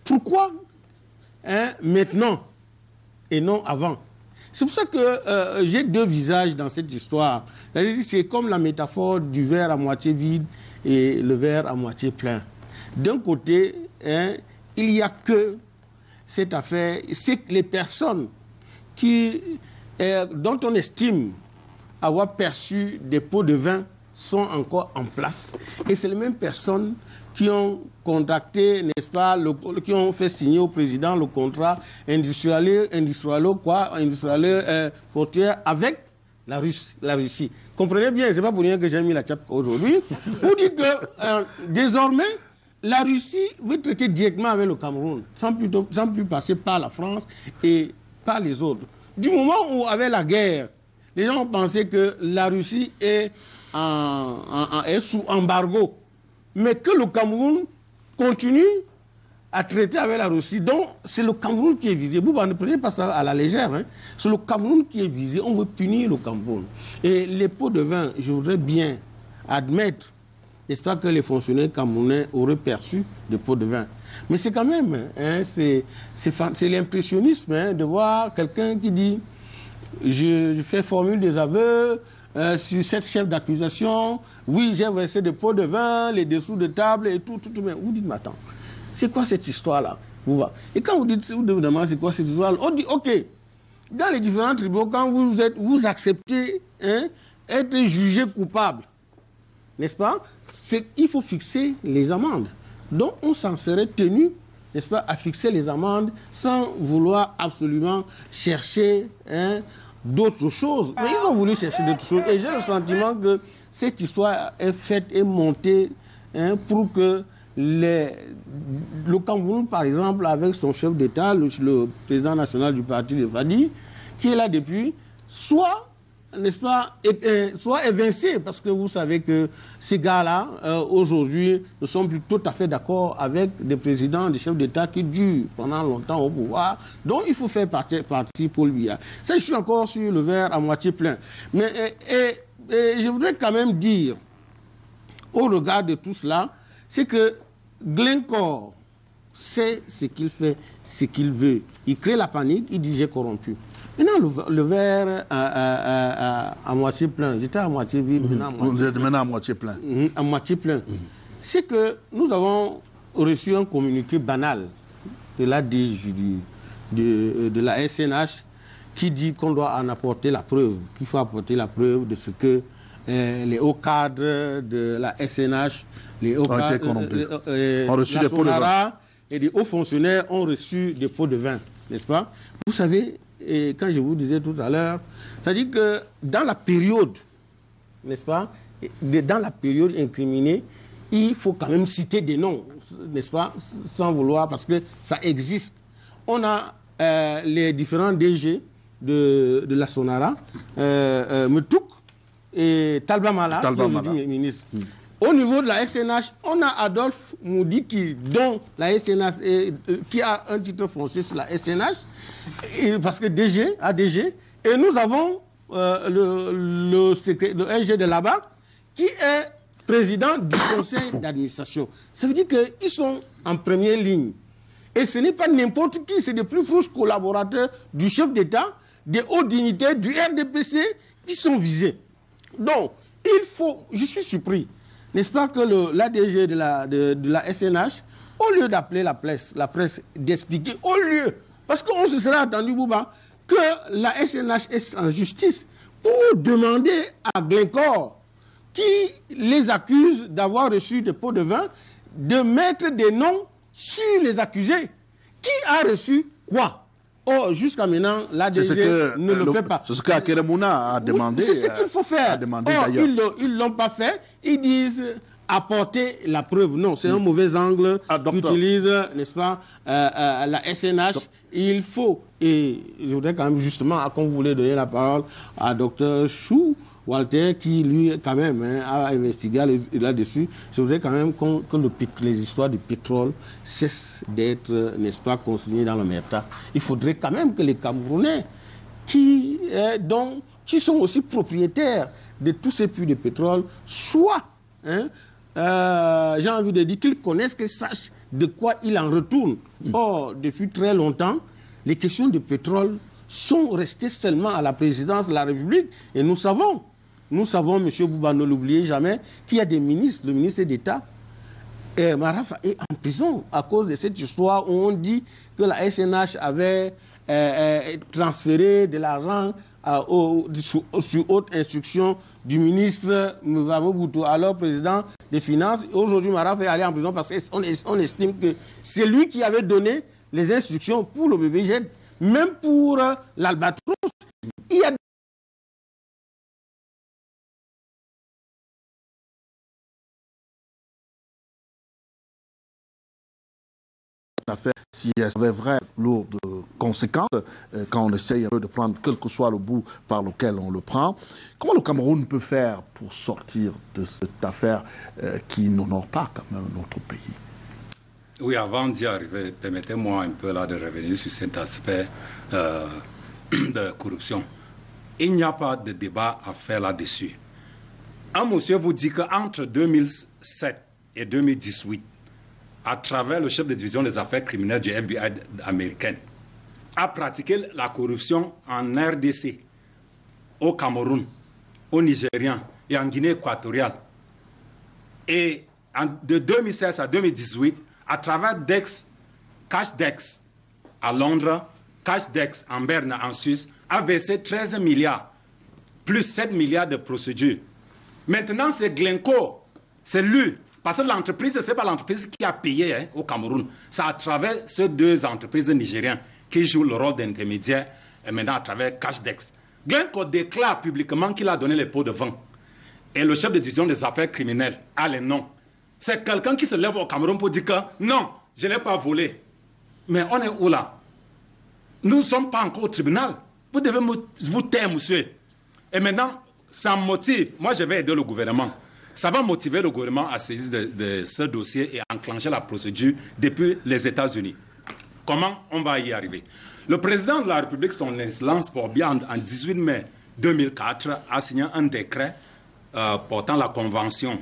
pourquoi maintenant et non avant? C'est pour ça que j'ai deux visages dans cette histoire. C'est comme la métaphore du verre à moitié vide et le verre à moitié plein. D'un côté, il n'y a que cette affaire, c'est que les personnes dont on estime avoir perçu des pots de vin sont encore en place. Et c'est les mêmes personnes qui ont contacté, n'est-ce pas, qui ont fait signer au président le contrat industrialo-portuaire avec la Russie. Comprenez bien, c'est pas pour rien que j'ai mis la tchapka aujourd'hui. Vous dites que désormais, la Russie veut traiter directement avec le Cameroun, sans plus passer par la France et par les autres. Du moment où, avec la guerre, les gens ont pensé que la Russie est sous embargo, mais que le Cameroun continue à traiter avec la Russie. Donc, c'est le Cameroun qui est visé. Vous ne prenez pas ça à la légère. C'est le Cameroun qui est visé. On veut punir le Cameroun. Et les pots de vin, je voudrais bien admettre, n'est-ce pas, que les fonctionnaires camerounais auraient perçu des pots de vin. Mais c'est quand même, c'est l'impressionnisme de voir quelqu'un qui dit « Je fais formule des aveux ». Sur cette chef d'accusation, oui, j'ai versé des pots de vin, les dessous de table et tout. Mais vous dites, mais attends, c'est quoi cette histoire-là? Et quand vous demandez c'est quoi cette histoire-là, on dit, ok, dans les différents tribunaux, quand vous acceptez être jugé coupable, n'est-ce pas? Il faut fixer les amendes. Donc, on s'en serait tenu, n'est-ce pas, à fixer les amendes sans vouloir absolument chercher d'autres choses. Mais ils ont voulu chercher d'autres choses. Et j'ai le sentiment que cette histoire est faite et montée pour que le Cameroun, par exemple, avec son chef d'État, le président national du parti de Fadi, qui est là depuis, soit, n'est-ce pas, soit évincé, parce que vous savez que ces gars-là, aujourd'hui, ne sont plus tout à fait d'accord avec des présidents, des chefs d'État qui durent pendant longtemps au pouvoir. Donc, il faut faire partie pour lui. Ça, je suis encore sur le verre à moitié plein. Mais je voudrais quand même dire, au regard de tout cela, c'est que Glencore sait ce qu'il fait, ce qu'il veut. Il crée la panique, il dit « j'ai corrompu ». Maintenant, le verre à moitié plein, j'étais à moitié vide, vous êtes maintenant à moitié plein. À moitié plein. C'est que nous avons reçu un communiqué banal de la DG, de la SNH, qui dit qu'on doit en apporter la preuve, qu'il faut apporter la preuve de ce que les hauts cadres de la SNH, les hauts cadres, ont reçu des pots de vin. et des hauts fonctionnaires ont reçu des pots de vin, n'est-ce pas? Vous savez, et quand je vous disais tout à l'heure, c'est-à-dire que dans la période, n'est-ce pas, dans la période incriminée, il faut quand même citer des noms, n'est-ce pas, sans vouloir, parce que ça existe. On a les différents DG de la Sonara, Moutouk et Talba Mala, qui aujourd'hui est ministre. Au niveau de la SNH, on a Adolphe Moudiki, dont la SNH qui a un titre foncier sur la SNH, parce que ADG, et nous avons le SG de là-bas, qui est président du conseil d'administration. Ça veut dire qu'ils sont en première ligne. Et ce n'est pas n'importe qui, c'est des plus proches collaborateurs du chef d'État, des hauts dignitaires du RDPC qui sont visés. Donc, il faut, je suis surpris, n'est-ce pas, que l'ADG de la SNH, au lieu d'appeler la presse d'expliquer, au lieu, parce qu'on se serait attendu, Bouba, que la SNH est en justice pour demander à Glencore, qui les accuse d'avoir reçu des pots de vin, de mettre des noms sur les accusés. Qui a reçu quoi? Oh, jusqu'à maintenant, l'ADG ne le fait pas. C'est ce qu'Akeremouna a demandé. Oui, c'est ce qu'il faut faire. Ils ne l'ont pas fait. Ils disent apporter la preuve. Non, c'est un mauvais angle qu'utilise, n'est-ce pas, la SNH. Il faut, et je voudrais quand même justement, comme vous voulez donner la parole à Dr Chou Walter, qui lui quand même a investigué là-dessus, je voudrais quand même que les histoires du pétrole cessent d'être, n'est-ce pas, consignées dans l'omerta. Il faudrait quand même que les Camerounais, qui sont aussi propriétaires de tous ces puits de pétrole, soient, j'ai envie de dire, qu'ils connaissent, qu'ils sachent de quoi il en retourne. Or, depuis très longtemps, les questions de pétrole sont restées seulement à la présidence de la République. Et nous savons, M. Bouba, ne l'oubliez jamais, qu'il y a des ministres, le ministre d'État, Maraf est en prison à cause de cette histoire où on dit que la SNH avait transféré de l'argent sur haute instruction du ministre Mvabo Boutou, alors président des Finances. Aujourd'hui, Maraf est allé en prison parce qu'on estime que c'est lui qui avait donné les instructions pour le BBG, même pour l'Albatros. Il y a affaire, si elle avait vraiment lourde conséquences, quand on essaye un peu de prendre quel que soit le bout par lequel on le prend, comment le Cameroun peut faire pour sortir de cette affaire qui n'honore pas quand même notre pays? Oui, avant d'y arriver, permettez-moi un peu là de revenir sur cet aspect de corruption. Il n'y a pas de débat à faire là-dessus. Un monsieur vous dit qu'entre 2007 et 2018, à travers le chef de division des affaires criminelles du FBI américain, a pratiqué la corruption en RDC, au Cameroun, au Nigérian et en Guinée équatoriale. Et de 2016 à 2018, à travers CashDex à Londres, CashDex en Berne en Suisse, a versé 13 milliards, plus 7 milliards de procédures. Maintenant, c'est Glencore, c'est lui. Parce que l'entreprise, ce n'est pas l'entreprise qui a payé au Cameroun. C'est à travers ces deux entreprises nigériennes qui jouent le rôle d'intermédiaire, et maintenant à travers CashDex. Glencore déclare publiquement qu'il a donné les pots de vin. Et le chef de division des affaires criminelles a les noms. C'est quelqu'un qui se lève au Cameroun pour dire que non, je n'ai pas volé. Mais on est où là? Nous ne sommes pas encore au tribunal. Vous devez vous taire, monsieur. Et maintenant, ça me motive. Moi, je vais aider le gouvernement. Ça va motiver le gouvernement à saisir de ce dossier et enclencher la procédure depuis les États-Unis. Comment on va y arriver? Le président de la République, son Excellence Port-Bian, en 18 mai 2004, a signé un décret portant la convention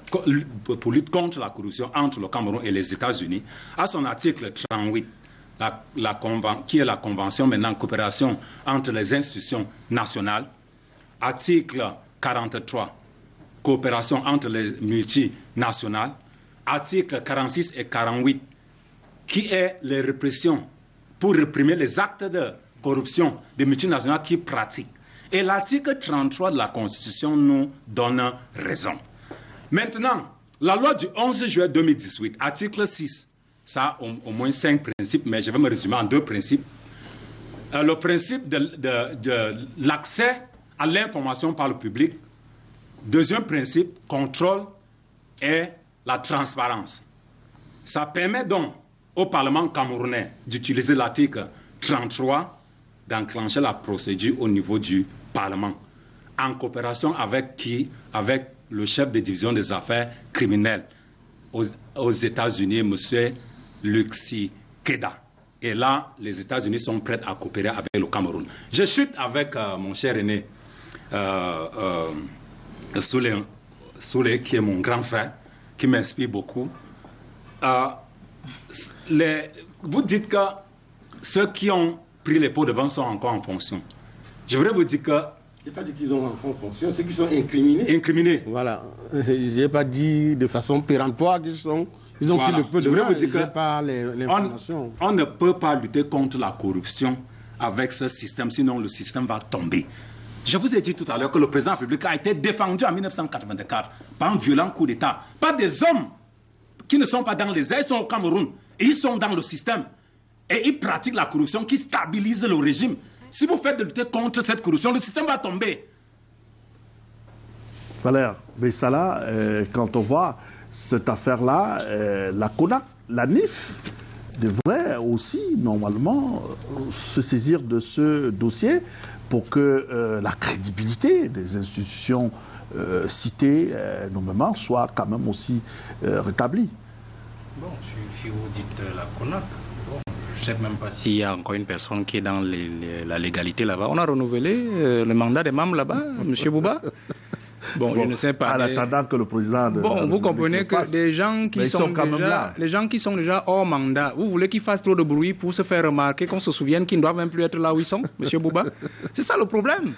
pour lutte contre la corruption entre le Cameroun et les États-Unis. À son article 38, qui est la convention maintenant coopération entre les institutions nationales. Article 43, coopération entre les multinationales. Article 46 et 48, qui est les répressions pour réprimer les actes de corruption des multinationales qui pratiquent. Et l'article 33 de la Constitution nous donne raison. Maintenant, la loi du 11 juillet 2018, article 6, Ça a au moins 5 principes, mais je vais me résumer en 2 principes. Le principe de l'accès à l'information par le public. Deuxième principe, contrôle et la transparence. Ça permet donc au Parlement camerounais d'utiliser l'article 33, d'enclencher la procédure au niveau du Parlement, en coopération avec qui? Avec le chef de division des affaires criminelles aux États-Unis, M. Luxi Keda. Et là, les États-Unis sont prêts à coopérer avec le Cameroun. Je chute avec mon cher aîné, Soulé, qui est mon grand frère, qui m'inspire beaucoup. Vous dites que ceux qui ont pris les pots de vin sont encore en fonction. Je voudrais vous dire que... Je n'ai pas dit qu'ils sont en fonction, ceux qui sont incriminés. Incriminés. Voilà. Je n'ai pas dit de façon péremptoire qu'ils ont pris le peu de vin. Je n'ai pas l'information. On ne peut pas lutter contre la corruption avec ce système, sinon le système va tomber. Je vous ai dit tout à l'heure que le président de la République a été défendu en 1984 par un violent coup d'État, par des hommes qui ne sont pas dans les airs, ils sont au Cameroun, et ils sont dans le système. Et ils pratiquent la corruption qui stabilise le régime. Si vous faites de lutter contre cette corruption, le système va tomber. Valère, mais ça là, quand on voit cette affaire-là, la CONAC, la NIF, devrait aussi, normalement, se saisir de ce dossier pour que la crédibilité des institutions citées nommément soit quand même aussi rétablie. Bon, si vous dites la CONAC, bon, je ne sais même pas s'il y a encore une personne qui est dans la légalité là-bas. On a renouvelé le mandat des membres là-bas, M. Bouba. Bon, je ne sais pas. En attendant que le président... Bon, vous comprenez que des gens qui sont déjà... Les gens qui sont déjà hors mandat, vous voulez qu'ils fassent trop de bruit pour se faire remarquer, qu'on se souvienne qu'ils ne doivent même plus être là où ils sont, M. Bouba? C'est ça le problème.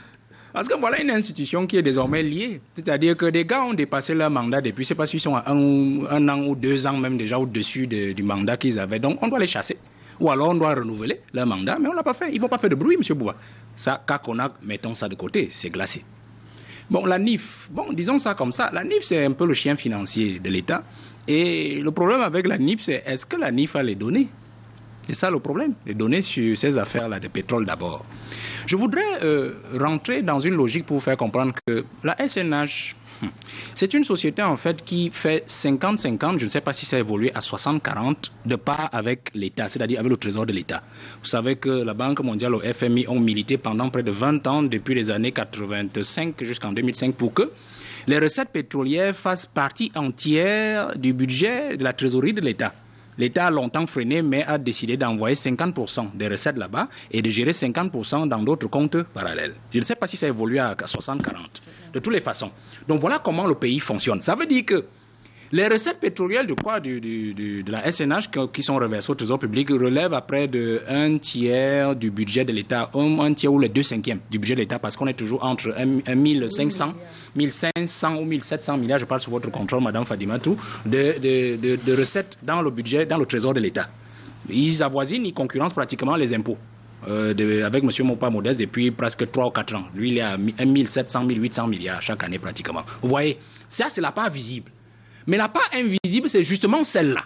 Parce que voilà une institution qui est désormais liée. C'est-à-dire que des gars ont dépassé leur mandat depuis, je ne sais pas s'ils sont à un an ou 2 ans même déjà au-dessus du mandat qu'ils avaient. Donc on doit les chasser. Ou alors on doit renouveler leur mandat, mais on ne l'a pas fait. Ils ne vont pas faire de bruit, M. Bouba. Ça, Kakonak, mettons ça de côté, c'est glacé. Bon, la NIF, bon, disons ça comme ça. La NIF, c'est un peu le chien financier de l'État. Et le problème avec la NIF, c'est est-ce que la NIF a les données? C'est ça le problème, les données sur ces affaires-là de pétrole d'abord. Je voudrais rentrer dans une logique pour vous faire comprendre que la SNH, c'est une société en fait qui fait 50-50, je ne sais pas si ça a évolué à 60-40 de part avec l'État, c'est-à-dire avec le trésor de l'État. Vous savez que la Banque mondiale, le FMI, ont milité pendant près de 20 ans, depuis les années 85 jusqu'en 2005, pour que les recettes pétrolières fassent partie entière du budget de la trésorerie de l'État. L'État a longtemps freiné, mais a décidé d'envoyer 50% des recettes là-bas et de gérer 50% dans d'autres comptes parallèles. Je ne sais pas si ça évolue à 60-40. De toutes les façons. Donc voilà comment le pays fonctionne. Ça veut dire que les recettes pétrolières de la SNH qui sont reversées au Trésor public relèvent à près de 1/3 du budget de l'État, un tiers ou les 2/5 du budget de l'État, parce qu'on est toujours entre 1500 ou 1700 milliards, je parle sous votre contrôle, Madame Fadimatou, de recettes dans le budget, dans le Trésor de l'État. Ils avoisinent, ils concurrencent pratiquement les impôts. Avec M. Mopa Modeste depuis presque 3 ou 4 ans. Lui, il est à 1700, 1800 milliards chaque année pratiquement. Vous voyez, ça, c'est la part visible. Mais la part invisible, c'est justement celle-là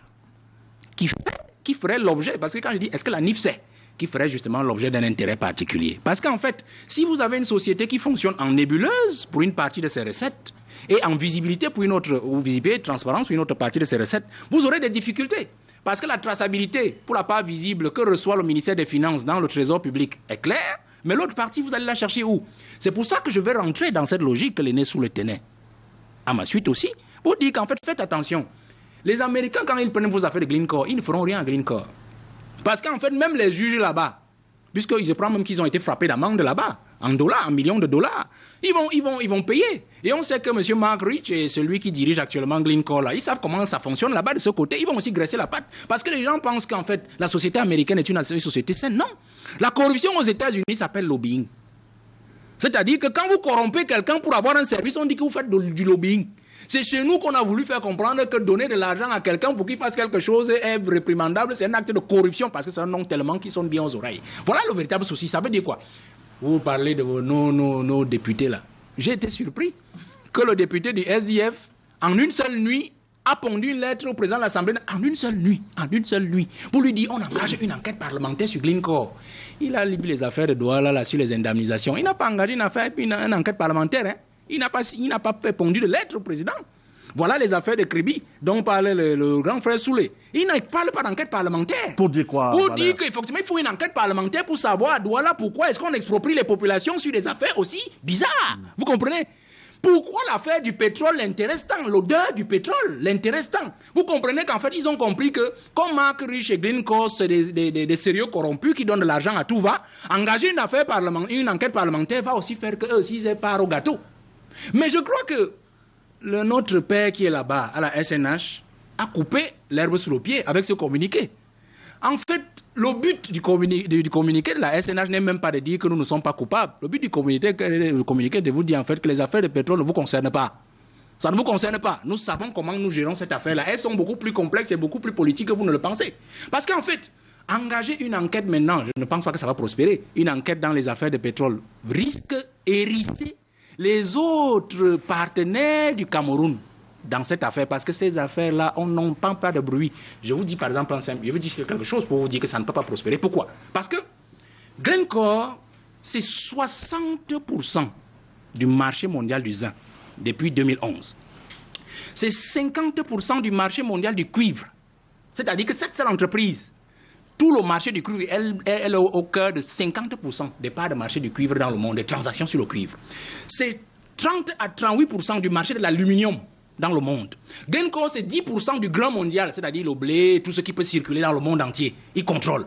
qui ferait l'objet, parce que quand je dis, est-ce que la NIF sait, qui ferait justement l'objet d'un intérêt particulier. Parce qu'en fait, si vous avez une société qui fonctionne en nébuleuse pour une partie de ses recettes, et en visibilité pour une autre, ou visibilité et transparence pour une autre partie de ses recettes, vous aurez des difficultés. Parce que la traçabilité pour la part visible que reçoit le ministère des Finances dans le Trésor public est claire, mais l'autre partie, vous allez la chercher où? C'est pour ça que je vais rentrer dans cette logique que l'aîné sous le tenait. À ma suite aussi, pour dire qu'en fait, faites attention. Les Américains, quand ils prennent vos affaires de Glencore, ils ne feront rien à Glencore. Parce qu'en fait, même les juges là-bas, puisqu'ils se prennent même qu'ils ont été frappés d'amende là-bas, en dollars, en millions de dollars, ils vont payer. Et on sait que M. Mark Rich est celui qui dirige actuellement Glencore là. Ils savent comment ça fonctionne là-bas de ce côté. Ils vont aussi graisser la patte. Parce que les gens pensent qu'en fait, la société américaine est une société saine. Non. La corruption aux États-Unis s'appelle lobbying. C'est-à-dire que quand vous corrompez quelqu'un pour avoir un service, on dit que vous faites du lobbying. C'est chez nous qu'on a voulu faire comprendre que donner de l'argent à quelqu'un pour qu'il fasse quelque chose est réprimandable. C'est un acte de corruption parce que c'est un nom tellement qui sonne bien aux oreilles. Voilà le véritable souci. Ça veut dire quoi? Vous parlez de nos députés là. J'ai été surpris que le député du SDF, en une seule nuit, a pondu une lettre au président de l'Assemblée en une seule nuit, pour lui dire on engage une enquête parlementaire sur Glencore. Il a lu les affaires de Douala là, sur les indemnisations. Il n'a pas engagé une enquête parlementaire. Hein. Il n'a pas fait pondu de lettre au président. Voilà les affaires de Kribi dont parlait le grand frère Soulé. Il ne parle pas d'enquête parlementaire. Pour dire quoi? Pour dire qu'effectivement, il faut une enquête parlementaire pour savoir à Douala pourquoi est-ce qu'on exproprie les populations sur des affaires aussi bizarres. Vous comprenez? Pourquoi l'affaire du pétrole l'intéresse tant? L'odeur du pétrole l'intéresse tant? Vous comprenez qu'en fait, ils ont compris que, comme Mark Rich et Glencore, c'est des sérieux corrompus qui donnent de l'argent à tout va, engager une enquête parlementaire va aussi faire qu'eux aussi aient part au gâteau. Mais je crois que notre père qui est là-bas, à la SNH, a coupé l'herbe sous le pied avec ce communiqué. En fait, le but du communiqué de la SNH n'est même pas de dire que nous ne sommes pas coupables. Le but du communiqué est de vous dire en fait que les affaires de pétrole ne vous concernent pas. Ça ne vous concerne pas. Nous savons comment nous gérons cette affaire-là. Elles sont beaucoup plus complexes et beaucoup plus politiques que vous ne le pensez. Parce qu'en fait, engager une enquête maintenant, je ne pense pas que ça va prospérer. Une enquête dans les affaires de pétrole risque d'hérisser les autres partenaires du Cameroun dans cette affaire, parce que ces affaires-là, on n'entend pas de bruit. Je vous dis par exemple, je vous dis quelque chose pour vous dire que ça ne peut pas prospérer. Pourquoi? Parce que Glencore, c'est 60% du marché mondial du zinc depuis 2011. C'est 50% du marché mondial du cuivre. C'est-à-dire que cette seule entreprise, tout le marché du cuivre, elle est au cœur de 50% des parts de marché du cuivre dans le monde, des transactions sur le cuivre. C'est 30 à 38% du marché de l'aluminium dans le monde. Glencore, c'est 10% du grain mondial, c'est-à-dire le blé, tout ce qui peut circuler dans le monde entier. Il contrôle.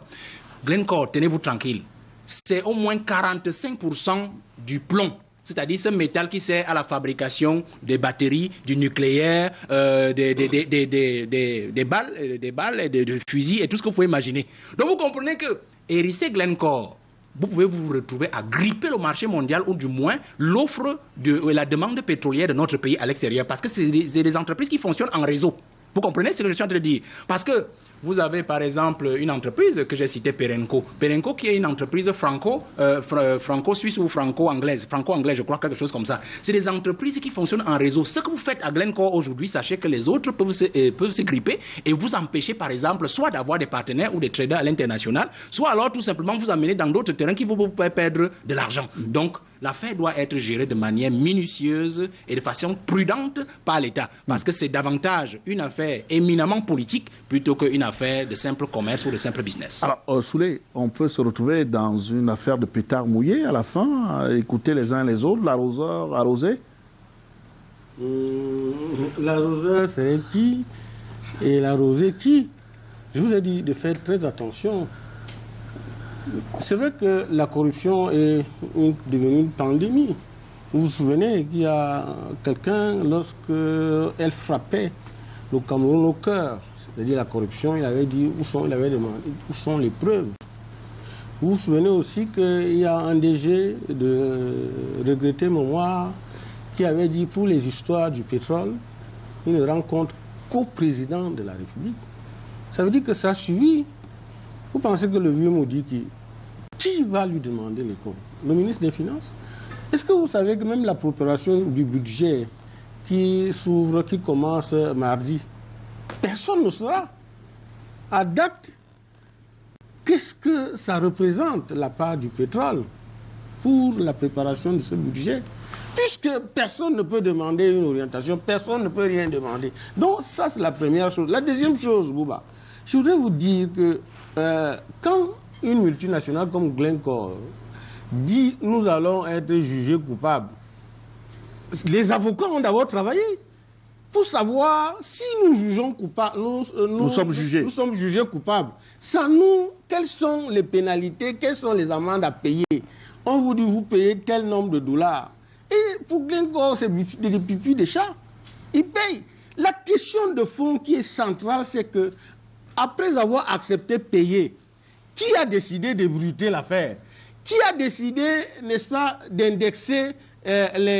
Glencore, tenez-vous tranquille, c'est au moins 45% du plomb, c'est-à-dire ce métal qui sert à la fabrication des batteries, du nucléaire, des balles, et des fusils et tout ce que vous pouvez imaginer. Donc vous comprenez que hérisser Glencore, vous pouvez vous retrouver à gripper le marché mondial ou du moins l'offre et la demande pétrolière de notre pays à l'extérieur, parce que c'est des entreprises qui fonctionnent en réseau. Vous comprenez ce que je suis en train de dire? Parce que vous avez par exemple une entreprise que j'ai citée, Perenco. Perenco qui est une entreprise franco-suisse ou franco-anglaise. Franco-anglaise, je crois, quelque chose comme ça. C'est des entreprises qui fonctionnent en réseau. Ce que vous faites à Glencore aujourd'hui, sachez que les autres peuvent se gripper et vous empêcher par exemple soit d'avoir des partenaires ou des traders à l'international, soit alors tout simplement vous amener dans d'autres terrains qui vont vous faire perdre de l'argent. Donc, l'affaire doit être gérée de manière minutieuse et de façon prudente par l'État. Parce que c'est davantage une affaire éminemment politique plutôt qu'une affaire de simple commerce ou de simple business. Alors, Soulé, on peut se retrouver dans une affaire de pétard mouillé à la fin, à écouter les uns les autres, l'arroseur arrosé? L'arroseur, c'est qui? Et l'arrosé, qui? Je vous ai dit de faire très attention. C'est vrai que la corruption est devenue une pandémie. Vous vous souvenez qu'il y a quelqu'un, lorsqu'elle frappait le Cameroun au cœur, c'est-à-dire la corruption, il avait dit il avait demandé où sont les preuves. Vous vous souvenez aussi qu'il y a un DG de regretté mémoire qui avait dit pour les histoires du pétrole, il ne rencontre qu'au président de la République. Ça veut dire que ça a suivi. Vous pensez que le vieux maudit qui va lui demander les comptes? Le ministre des Finances? Est-ce que vous savez que même la préparation du budget qui s'ouvre, qui commence mardi, personne ne saura à date qu'est-ce que ça représente la part du pétrole pour la préparation de ce budget? Puisque personne ne peut demander une orientation, personne ne peut rien demander. Donc ça, c'est la première chose. La deuxième chose, Bouba, je voudrais vous dire que quand une multinationale comme Glencore dit « nous allons être jugés coupables », les avocats ont d'abord travaillé pour savoir si nous jugeons coupables. Nous sommes jugés. Nous sommes jugés coupables. Ça quelles sont les pénalités, quelles sont les amendes à payer? On vous dit vous payez tel nombre de dollars. Et pour Glencore, c'est des pipis de chat. Ils payent. La question de fond qui est centrale, c'est que après avoir accepté payer, qui a décidé de bruiter l'affaire? Qui a décidé, n'est-ce pas, d'indexer,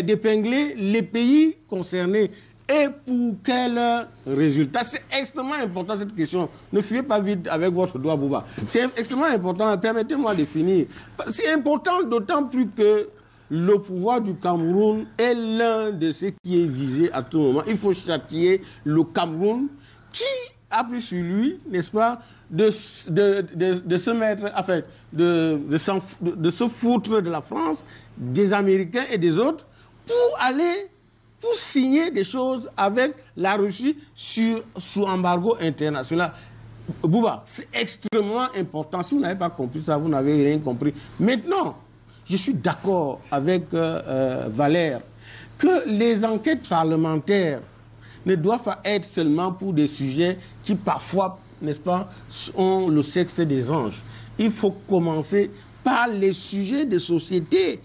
d'épingler les pays concernés? Et pour quel résultat? C'est extrêmement important cette question. Ne fuyez pas vite avec votre doigt, Bouba. C'est extrêmement important. Permettez-moi de finir. C'est important d'autant plus que le pouvoir du Cameroun est l'un de ceux qui est visé à tout moment. Il faut châtier le Cameroun qui a pris sur lui, n'est-ce pas, de se mettre, enfin, de se foutre de la France, des Américains et des autres, pour signer des choses avec la Russie sous embargo international. Bouba, c'est extrêmement important. Si vous n'avez pas compris ça, vous n'avez rien compris. Maintenant, je suis d'accord avec Valère que les enquêtes parlementaires ne doivent pas être seulement pour des sujets qui parfois, n'est-ce pas, ont le sexe des anges. Il faut commencer par les sujets de société.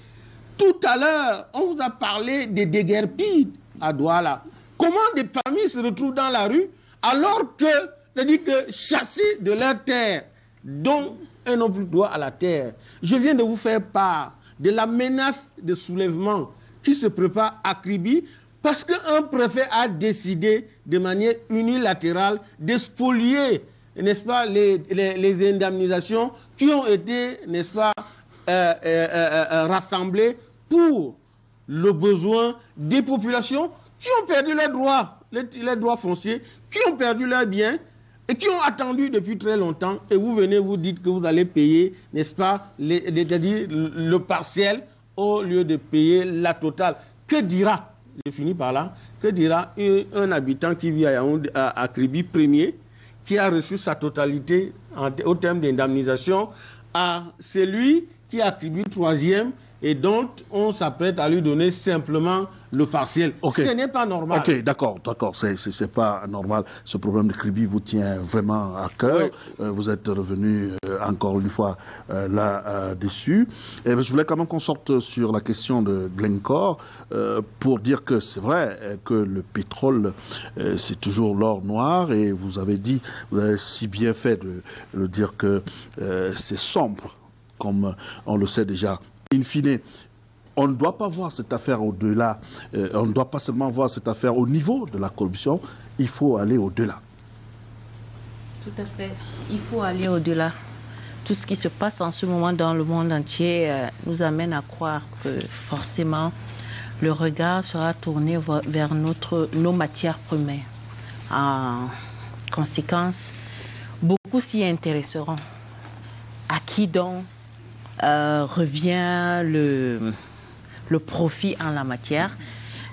Tout à l'heure, on vous a parlé des déguerpis à Douala. Comment des familles se retrouvent dans la rue alors que, c'est-à-dire que chassés de leur terre, dont elles n'ont plus droit à la terre. Je viens de vous faire part de la menace de soulèvement qui se prépare à Kribi parce qu'un préfet a décidé de manière unilatérale de spolier, n'est-ce pas, les indemnisations qui ont été, n'est-ce pas, rassemblées pour le besoin des populations qui ont perdu leurs droits, les droits fonciers, qui ont perdu leurs biens et qui ont attendu depuis très longtemps. Et vous venez, vous dites que vous allez payer, n'est-ce pas, le partiel au lieu de payer la totale. Que dira, je finis par là, que dira un habitant qui vit à Kribi premier, qui a reçu sa totalité au terme d'indemnisation, à celui qui a Kribi troisième, et dont on s'apprête à lui donner simplement le partiel. Okay. Ce n'est pas normal. Ok, d'accord, c'est pas normal. Ce problème de Kribi vous tient vraiment à cœur. Oui. Vous êtes revenu encore une fois là-dessus. Et je voulais quand même qu'on sorte sur la question de Glencore pour dire que c'est vrai que le pétrole, c'est toujours l'or noir, et vous avez si bien fait de le dire que c'est sombre, comme on le sait déjà. In fine, on ne doit pas voir cette affaire au-delà, on ne doit pas seulement voir cette affaire au niveau de la corruption, il faut aller au-delà. Tout à fait, il faut aller au-delà. Tout ce qui se passe en ce moment dans le monde entier nous amène à croire que forcément le regard sera tourné vers nos matières premières. En conséquence, beaucoup s'y intéresseront. À qui donc revient le profit en la matière?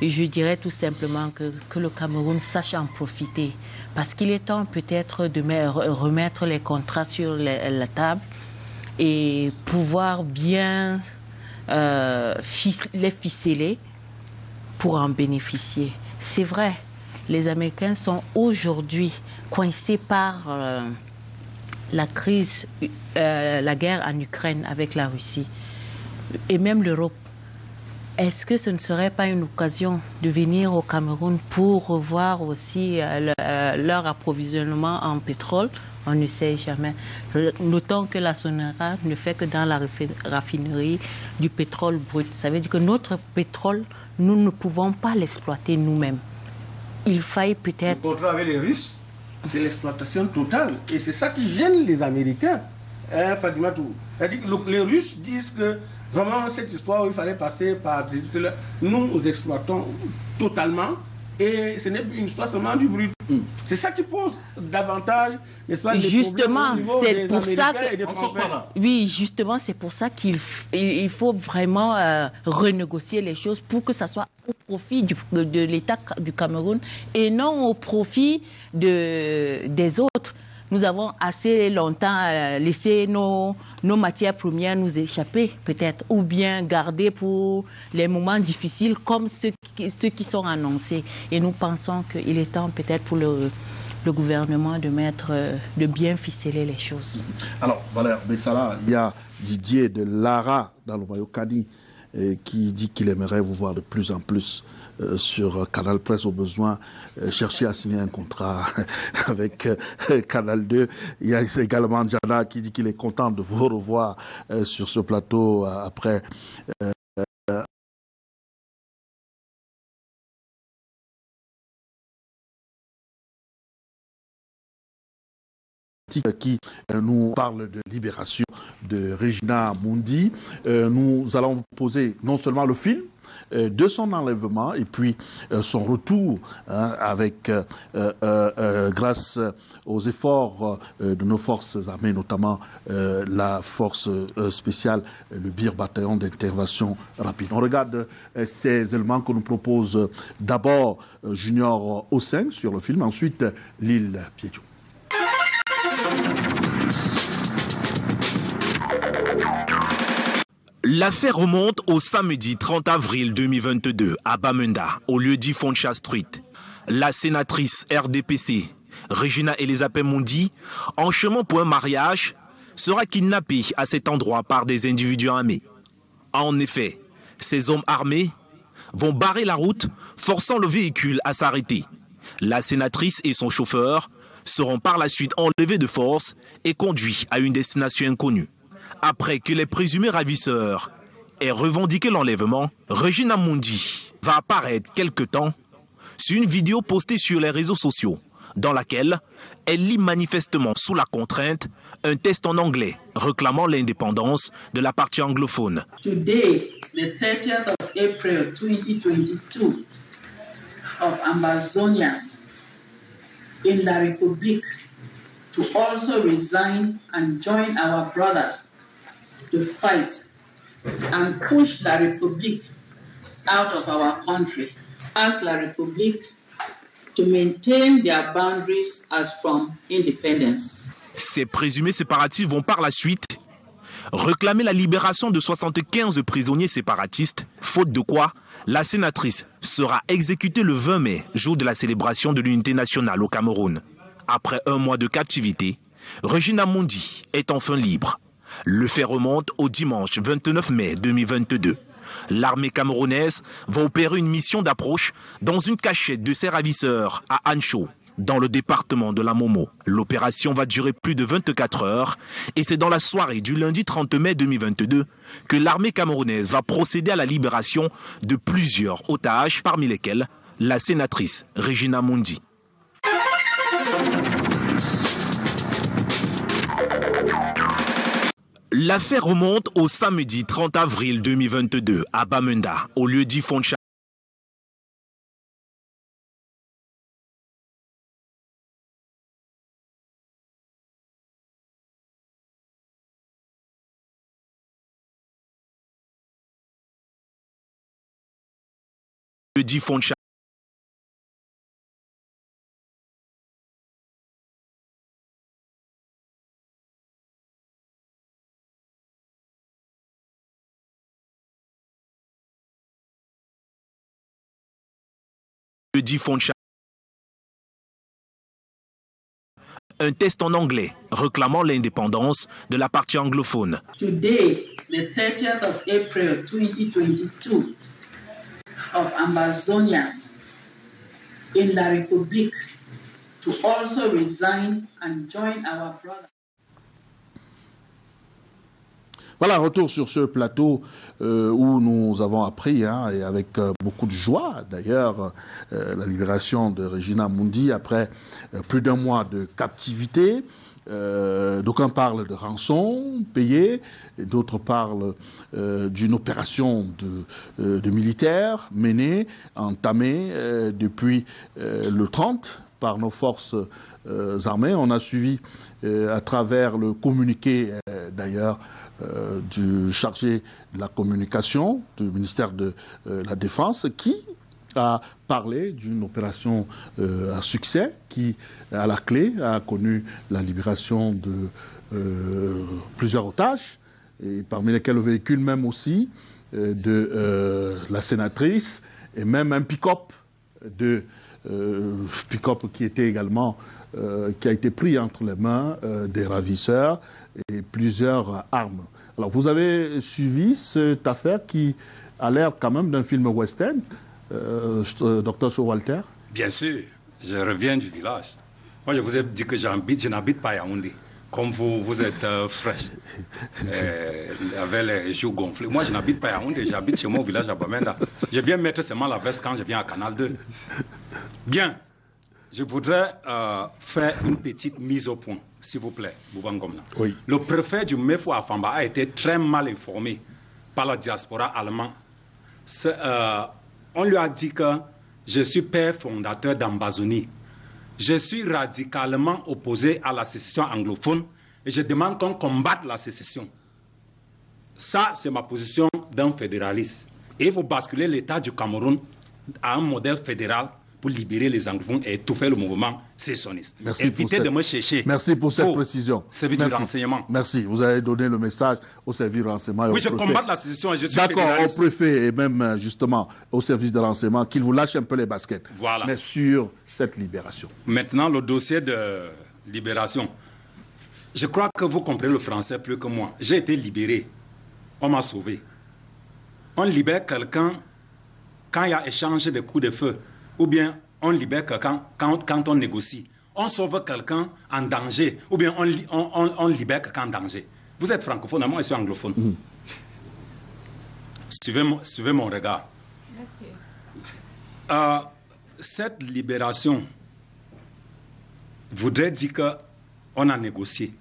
Je dirais tout simplement que le Cameroun sache en profiter, parce qu'il est temps peut-être de remettre les contrats sur la table et pouvoir bien les ficeler pour en bénéficier. C'est vrai, les Américains sont aujourd'hui coincés par la crise, la guerre en Ukraine avec la Russie et même l'Europe. Est-ce que ce ne serait pas une occasion de venir au Cameroun pour revoir aussi leur approvisionnement en pétrole? On ne sait jamais. Notons que la Sonera ne fait que dans la raffinerie du pétrole brut. Ça veut dire que notre pétrole, nous ne pouvons pas l'exploiter nous-mêmes. Il faille peut-être... Le contrat avec les Russes, c'est l'exploitation totale. Et c'est ça qui gêne les Américains. Fadimatou. C'est-à-dire que les Russes disent que vraiment cette histoire où il fallait passer par des... Nous exploitons totalement. Et ce n'est plus une histoire seulement du brut. C'est ça qui pose davantage, n'est-ce pas, justement, c'est pour ça que, oui, justement, c'est pour ça qu'il faut vraiment renégocier les choses pour que ça soit au profit de l'État du Cameroun et non au profit des autres. Nous avons assez longtemps laissé nos matières premières nous échapper, peut-être, ou bien garder pour les moments difficiles comme ceux qui sont annoncés. Et nous pensons qu'il est temps peut-être pour le gouvernement de bien ficeler les choses. Alors, Valère Bessala, il y a Didier de Lara dans le Mayokani qui dit qu'il aimerait vous voir de plus en plus sur Canal Presse, au besoin chercher à signer un contrat avec Canal 2. Il y a également Djana qui dit qu'il est content de vous revoir sur ce plateau après politique qui nous parle de libération de Regina Mundi. Nous allons vous poser non seulement le film de son enlèvement et puis son retour avec grâce aux efforts de nos forces armées, notamment la force spéciale, le BIR bataillon d'intervention rapide. On regarde ces éléments que nous propose d'abord Junior Hossein sur le film, ensuite Lille Piédiou. L'affaire remonte au samedi 30 avril 2022 à Bamenda, au lieu-dit Foncha Street. La sénatrice RDPC, Regina Elisabeth Mundi, en chemin pour un mariage, sera kidnappée à cet endroit par des individus armés. En effet, ces hommes armés vont barrer la route, forçant le véhicule à s'arrêter. La sénatrice et son chauffeur seront par la suite enlevés de force et conduits à une destination inconnue. Après que les présumés ravisseurs aient revendiqué l'enlèvement, Regina Mundi va apparaître quelque temps sur une vidéo postée sur les réseaux sociaux dans laquelle elle lit manifestement sous la contrainte un texte en anglais réclamant l'indépendance de la partie anglophone. Today, the 30th of April 2022 of Amazonia in la République to also resign and join our brothers to fight and push la République out of our country. Ask la République to maintain their boundaries as from independence. Ces présumés séparatistes vont par la suite réclamer la libération de 75 prisonniers séparatistes, faute de quoi la sénatrice sera exécutée le 20 mai, jour de la célébration de l'unité nationale au Cameroun. Après un mois de captivité, Regina Mundi est enfin libre. Le fait remonte au dimanche 29 mai 2022. L'armée camerounaise va opérer une mission d'approche dans une cachette de ses ravisseurs à Ancho, dans le département de la Momo. L'opération va durer plus de 24 heures et c'est dans la soirée du lundi 30 mai 2022 que l'armée camerounaise va procéder à la libération de plusieurs otages, parmi lesquels la sénatrice Regina Mundi. L'affaire remonte au samedi 30 avril 2022 à Bamenda, au lieu-dit Foncha. Un test en anglais réclamant l'indépendance de la partie anglophone. Today, the 30th of April 2022 of Amazonia in la République to also resign and join our brothers. Voilà, retour sur ce plateau où nous avons appris, et avec beaucoup de joie d'ailleurs, la libération de Regina Mundi après plus d'un mois de captivité. D'aucuns parlent de rançon payée, d'autres parlent d'une opération de militaires menée, entamée depuis le 30 par nos forces armées. On a suivi à travers le communiqué d'ailleurs du chargé de la communication du ministère de la Défense qui a parlé d'une opération à succès qui, à la clé, a connu la libération de plusieurs otages, et parmi lesquels le véhicule même aussi de la sénatrice et même un pick-up qui était également qui a été pris entre les mains des ravisseurs et plusieurs armes. Alors vous avez suivi cette affaire qui a l'air quand même d'un film western, Dr Showalter? Bien sûr, je reviens du village. Moi je vous ai dit que je n'habite pas à Yaoundé. Comme vous êtes fraîche, avec les joues gonflées. Moi je n'habite pas à Yaoundé, j'habite chez moi au village à Bamenda. Je viens mettre seulement la veste quand je viens à Canal 2. Bien, je voudrais faire une petite mise au point. s'il vous plaît, Boubangomna. Oui. Le préfet du Mefou Afamba a été très mal informé par la diaspora allemande. On lui a dit que je suis père fondateur d'Ambazonie. Je suis radicalement opposé à la sécession anglophone et je demande qu'on combatte la sécession. Ça, c'est ma position d'un fédéraliste. Et il faut basculer l'État du Cameroun à un modèle fédéral pour libérer les anglophones et étouffer le mouvement sécessionniste. Évitez de me chercher. Merci pour cette précision. Service du renseignement. Merci. Vous avez donné le message au service de renseignement. Oui, je combats la sécession et je suis d'accord, fédéraliste. au préfet et même justement au service de renseignement, qu'il vous lâche un peu les baskets. Voilà. Mais sur cette libération. Maintenant, le dossier de libération. Je crois que vous comprenez le français plus que moi. J'ai été libéré. On m'a sauvé. On libère quelqu'un quand il y a échange de coups de feu. Ou bien on libère quelqu'un quand on négocie. On sauve quelqu'un en danger. Ou bien on libère quelqu'un en danger. Vous êtes francophone, moi je suis anglophone. Suivez mon regard. Cette libération voudrait dire qu'on a négocié.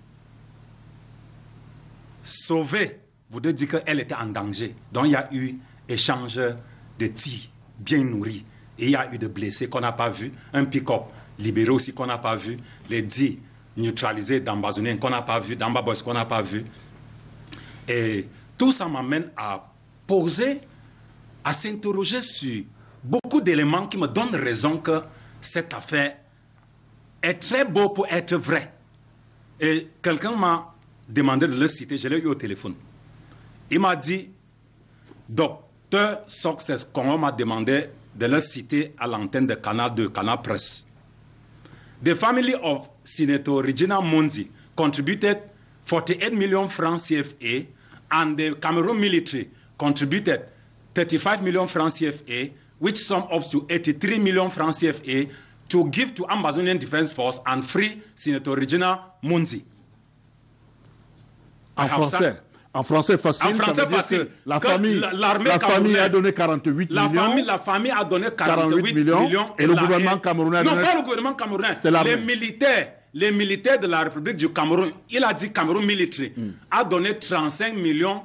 Sauver voudrait dire qu'elle était en danger. Donc il y a eu échange de tirs bien nourris. Et il y a eu des blessés qu'on n'a pas vus. Un pick-up libéré aussi qu'on n'a pas vu. Les 10 neutralisés d'Ambazoniens qu'on n'a pas vu. d'Ambabois qu'on n'a pas vu. Et tout ça m'amène à poser, à s'interroger sur beaucoup d'éléments qui me donnent raison que cette affaire est très beau pour être vrai. Et quelqu'un m'a demandé de le citer, je l'ai eu au téléphone. Il m'a dit, Docteur Success Congo m'a demandé de le citer à l'antenne de Canal 2, Canal Presse. The family of Senator Regina Mundi contributed 48 million francs CFA and the Cameroon military contributed 35 million francs CFA, which sum up to 83 million francs CFA to give to Ambazonian Defense Force and free Senator Regina Mundi. En français facile, en français ça veut dire facile, que la famille a donné 48 millions. La famille a donné 48 millions. Et le gouvernement camerounais a donné... Non, pas le gouvernement camerounais. Les militaires de la République du Cameroun, il a dit Cameroun Military, a donné 35 millions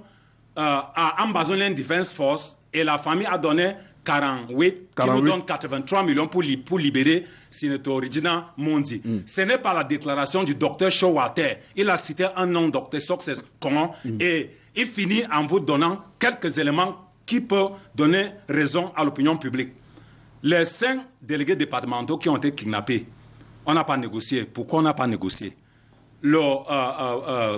à Ambazonian Defense Force et la famille a donné 48, qui nous donne 83 millions pour libérer Senator Regina Mundi. Ce n'est pas la déclaration du docteur Showalter. Il a cité un nom, docteur Success Congo, et il finit en vous donnant quelques éléments qui peuvent donner raison à l'opinion publique. Les 5 délégués départementaux qui ont été kidnappés, on n'a pas négocié. Pourquoi on n'a pas négocié? Le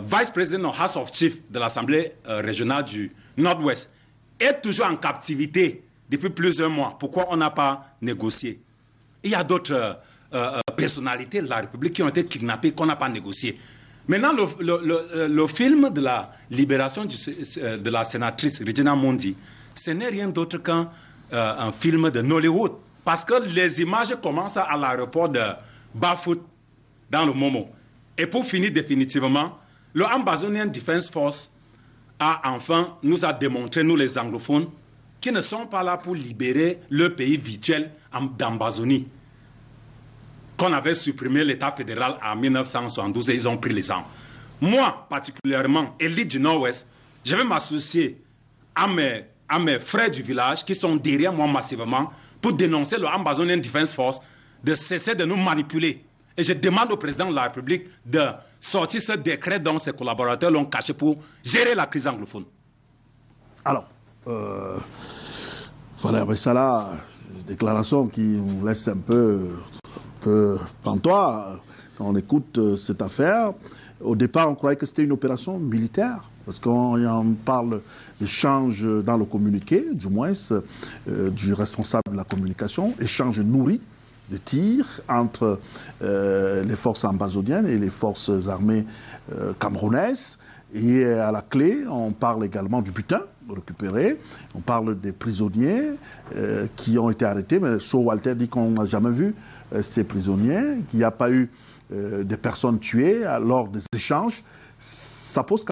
vice-président House of Chiefs de l'Assemblée régionale du Nord-Ouest est toujours en captivité depuis plusieurs mois. Pourquoi on n'a pas négocié? Il y a d'autres personnalités de la République qui ont été kidnappées qu'on n'a pas négocié. Maintenant, le film de la libération de la sénatrice Regina Mundi, ce n'est rien d'autre qu'un film de Nollywood. Parce que les images commencent à l'aéroport de Bafout, dans le Momo. Et pour finir définitivement, le Ambazonian Defense Force nous a démontré, nous les anglophones, qui ne sont pas là pour libérer le pays virtuel d'Ambazonie, qu'on avait supprimé l'État fédéral en 1972 et ils ont pris les armes. Moi, particulièrement, élite du Nord-Ouest, je vais m'associer à mes frères du village qui sont derrière moi massivement pour dénoncer le Ambazonian Defense Force de cesser de nous manipuler. Et je demande au président de la République de sortir ce décret dont ses collaborateurs l'ont caché pour gérer la crise anglophone. Alors, voilà, mais ça là, déclaration qui nous laisse un peu pantois quand on écoute cette affaire. Au départ, on croyait que c'était une opération militaire, parce qu'on en parle d'échange dans le communiqué, du moins, du responsable de la communication, échange nourri de tirs entre les forces ambazoniennes et les forces armées camerounaises. Et à la clé, on parle également du butin récupéré, on parle des prisonniers qui ont été arrêtés, mais Showalter dit qu'on n'a jamais vu ces prisonniers, qu'il n'y a pas eu des personnes tuées lors des échanges. Ça pose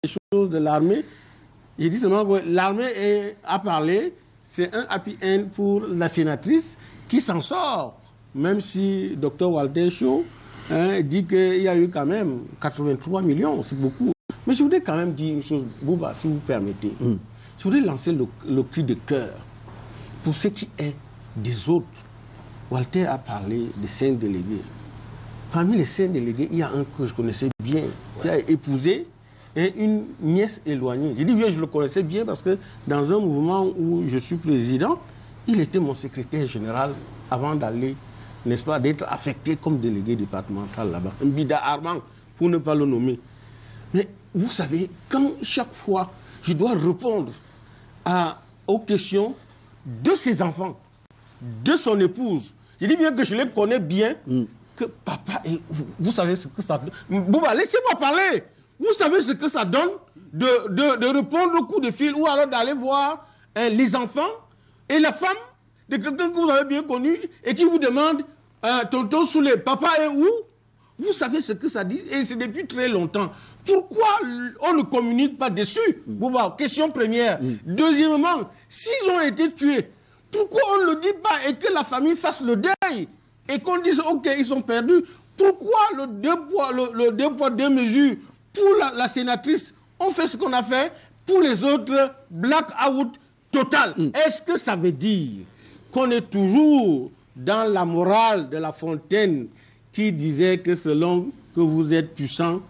choses de l'armée. J'ai dit seulement que l'armée a parlé, c'est un happy end pour la sénatrice qui s'en sort. Même si Dr Walter Shaw dit qu'il y a eu quand même 83 millions, c'est beaucoup. Mais je voudrais quand même dire une chose, Bouba, si vous permettez. Je voudrais lancer le cri de cœur pour ce qui est des autres. Walter a parlé des 5 délégués. Parmi les 5 délégués, il y a un que je connaissais bien, qui a épousé une nièce éloignée. J'ai dit, je le connaissais bien parce que dans un mouvement où je suis président, il était mon secrétaire général avant d'aller, n'est-ce pas, d'être affecté comme délégué départemental là-bas. Mbida Armand, pour ne pas le nommer. Mais vous savez, quand chaque fois je dois répondre aux questions de ses enfants, de son épouse, je dis bien que je les connais bien, que papa et vous savez ce que ça donne. Bouba, laissez-moi parler. Vous savez ce que ça donne de répondre au coup de fil ou alors d'aller voir les enfants et la femme de quelqu'un que vous avez bien connu et qui vous demande tonton Soulé, papa est où? Vous savez ce que ça dit et c'est depuis très longtemps. Pourquoi on ne communique pas dessus? Bouba, question première. Deuxièmement, s'ils ont été tués, pourquoi on ne le dit pas et que la famille fasse le deuil et qu'on dise ok, ils sont perdus? Pourquoi le deux poids, deux mesures pour la sénatrice? On fait ce qu'on a fait pour les autres, blackout total. Est-ce que ça veut dire qu'on est toujours dans la morale de La Fontaine qui disait que selon que vous êtes puissant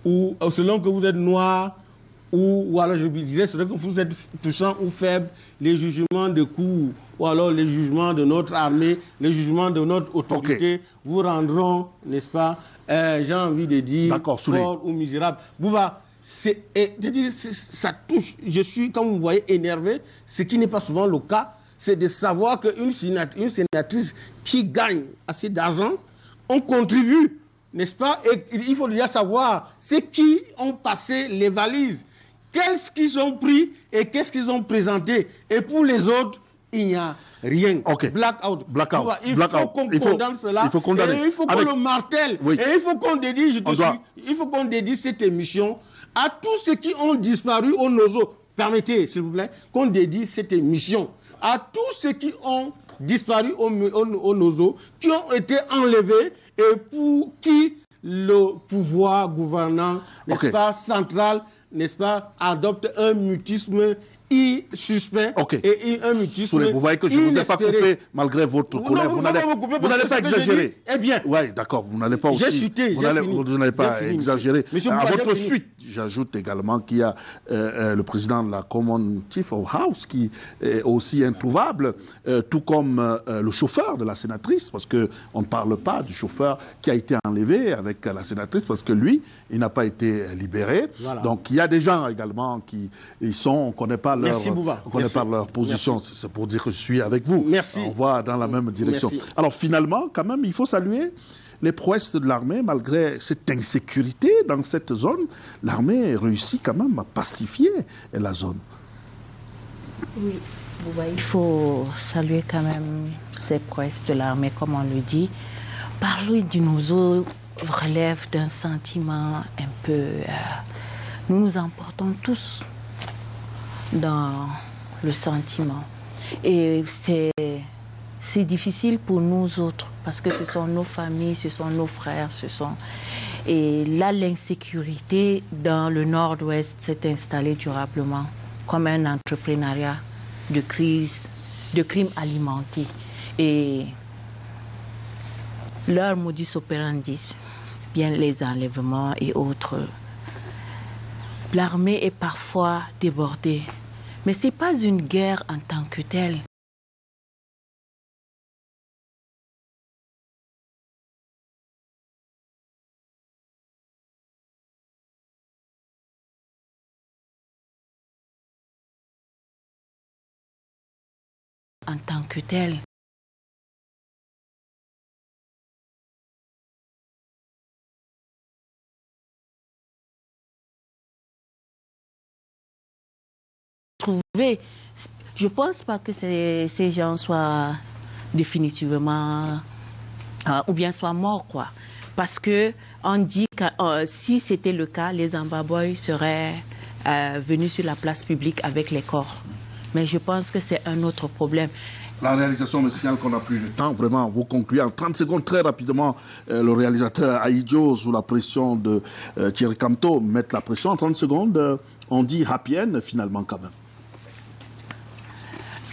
ou selon que vous êtes noir ou alors je disais selon que vous êtes puissant ou faible, les jugements de cour ou alors les jugements de notre armée, les jugements de notre autorité vous rendront, n'est-ce pas, j'ai envie de dire, fort ou misérable. Bouba, ça touche, je suis, comme vous voyez, énervé, ce qui n'est pas souvent le cas, c'est de savoir qu'une sénatrice qui gagne assez d'argent, on contribue, n'est-ce pas? Et il faut déjà savoir, c'est qui ont passé les valises, qu'est-ce qu'ils ont pris et qu'est-ce qu'ils ont présenté. Et pour les autres, il n'y a rien. Blackout. Il faut qu'on condamne cela. Et il faut qu'on le martèle. Oui. Et il faut qu'on dédie, il faut qu'on dédie cette émission à tous ceux qui ont disparu au Nozo. Permettez, s'il vous plaît, qu'on dédie cette émission à tous ceux qui ont disparu au Nozo, qui ont été enlevés et pour qui le pouvoir gouvernant, n'est-ce pas, central, n'est-ce pas, adopte un mutisme suspect et un mutisme vous voyez que je ne vous ai pas coupé malgré votre colère. Vous n'allez pas exagérer. Eh bien. Oui, d'accord, vous n'allez pas aussi. J'ai chuté, vous n'allez pas exagérer. À votre suite, j'ajoute également qu'il y a le président de la Common Chief of House qui est aussi introuvable, tout comme le chauffeur de la sénatrice, parce qu'on ne parle pas du chauffeur qui a été enlevé avec la sénatrice, parce que lui, il n'a pas été libéré. Voilà. Donc il y a des gens également qui sont, on ne connaît pas leur position. C'est pour dire que je suis avec vous. Merci. On va dans la même direction. Merci. Alors finalement, quand même, il faut saluer les prouesses de l'armée. Malgré cette insécurité dans cette zone, l'armée réussit quand même à pacifier la zone. Oui, il faut saluer quand même ces prouesses de l'armée, comme on le dit. Parler du Nozo relève d'un sentiment un peu... nous nous emportons tous dans le sentiment. Et c'est difficile pour nous autres, parce que ce sont nos familles, ce sont nos frères, Et là, l'insécurité dans le nord-ouest s'est installée durablement comme un entrepreneuriat de crise, de crimes alimentés. Et leur modus operandi, bien les enlèvements et autres, l'armée est parfois débordée. Mais ce n'est pas une guerre en tant que telle. En tant que telle. Je ne pense pas que ces gens soient définitivement ou bien soient morts, quoi. Parce que on dit que si c'était le cas, les Ambaboy seraient venus sur la place publique avec les corps. Mais je pense que c'est un autre problème. La réalisation me signale qu'on n'a plus le temps. Vraiment, vous concluez en 30 secondes très rapidement. Le réalisateur Aïdjo, sous la pression de Thierry Camteau, mettre la pression en 30 secondes. On dit happy end finalement quand même.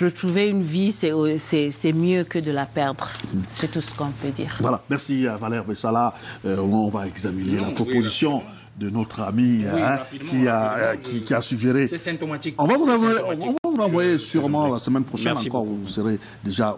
Retrouver une vie, c'est mieux que de la perdre. C'est tout ce qu'on peut dire. Voilà, merci Valère Bessala. On va examiner la proposition de notre ami qui a suggéré. C'est symptomatique. On va vous renvoyer sûrement la semaine prochaine. Merci encore.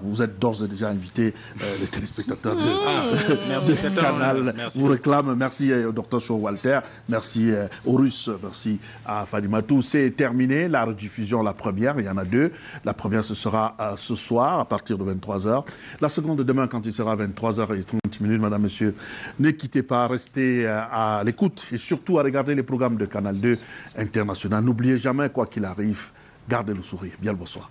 Vous êtes d'ores et déjà invité. Les téléspectateurs de Canal vous réclament. Merci au Dr Showalter. Merci au Russe. Merci à Fadimatou. C'est terminé. La rediffusion, la première, il y en a deux. La première, ce sera ce soir à partir de 23h. La seconde demain, quand il sera 23h30, madame, monsieur. Ne quittez pas, restez à l'écoute et surtout à regarder les programmes de Canal 2 International. N'oubliez jamais, quoi qu'il arrive, gardez le sourire. Bien le bonsoir.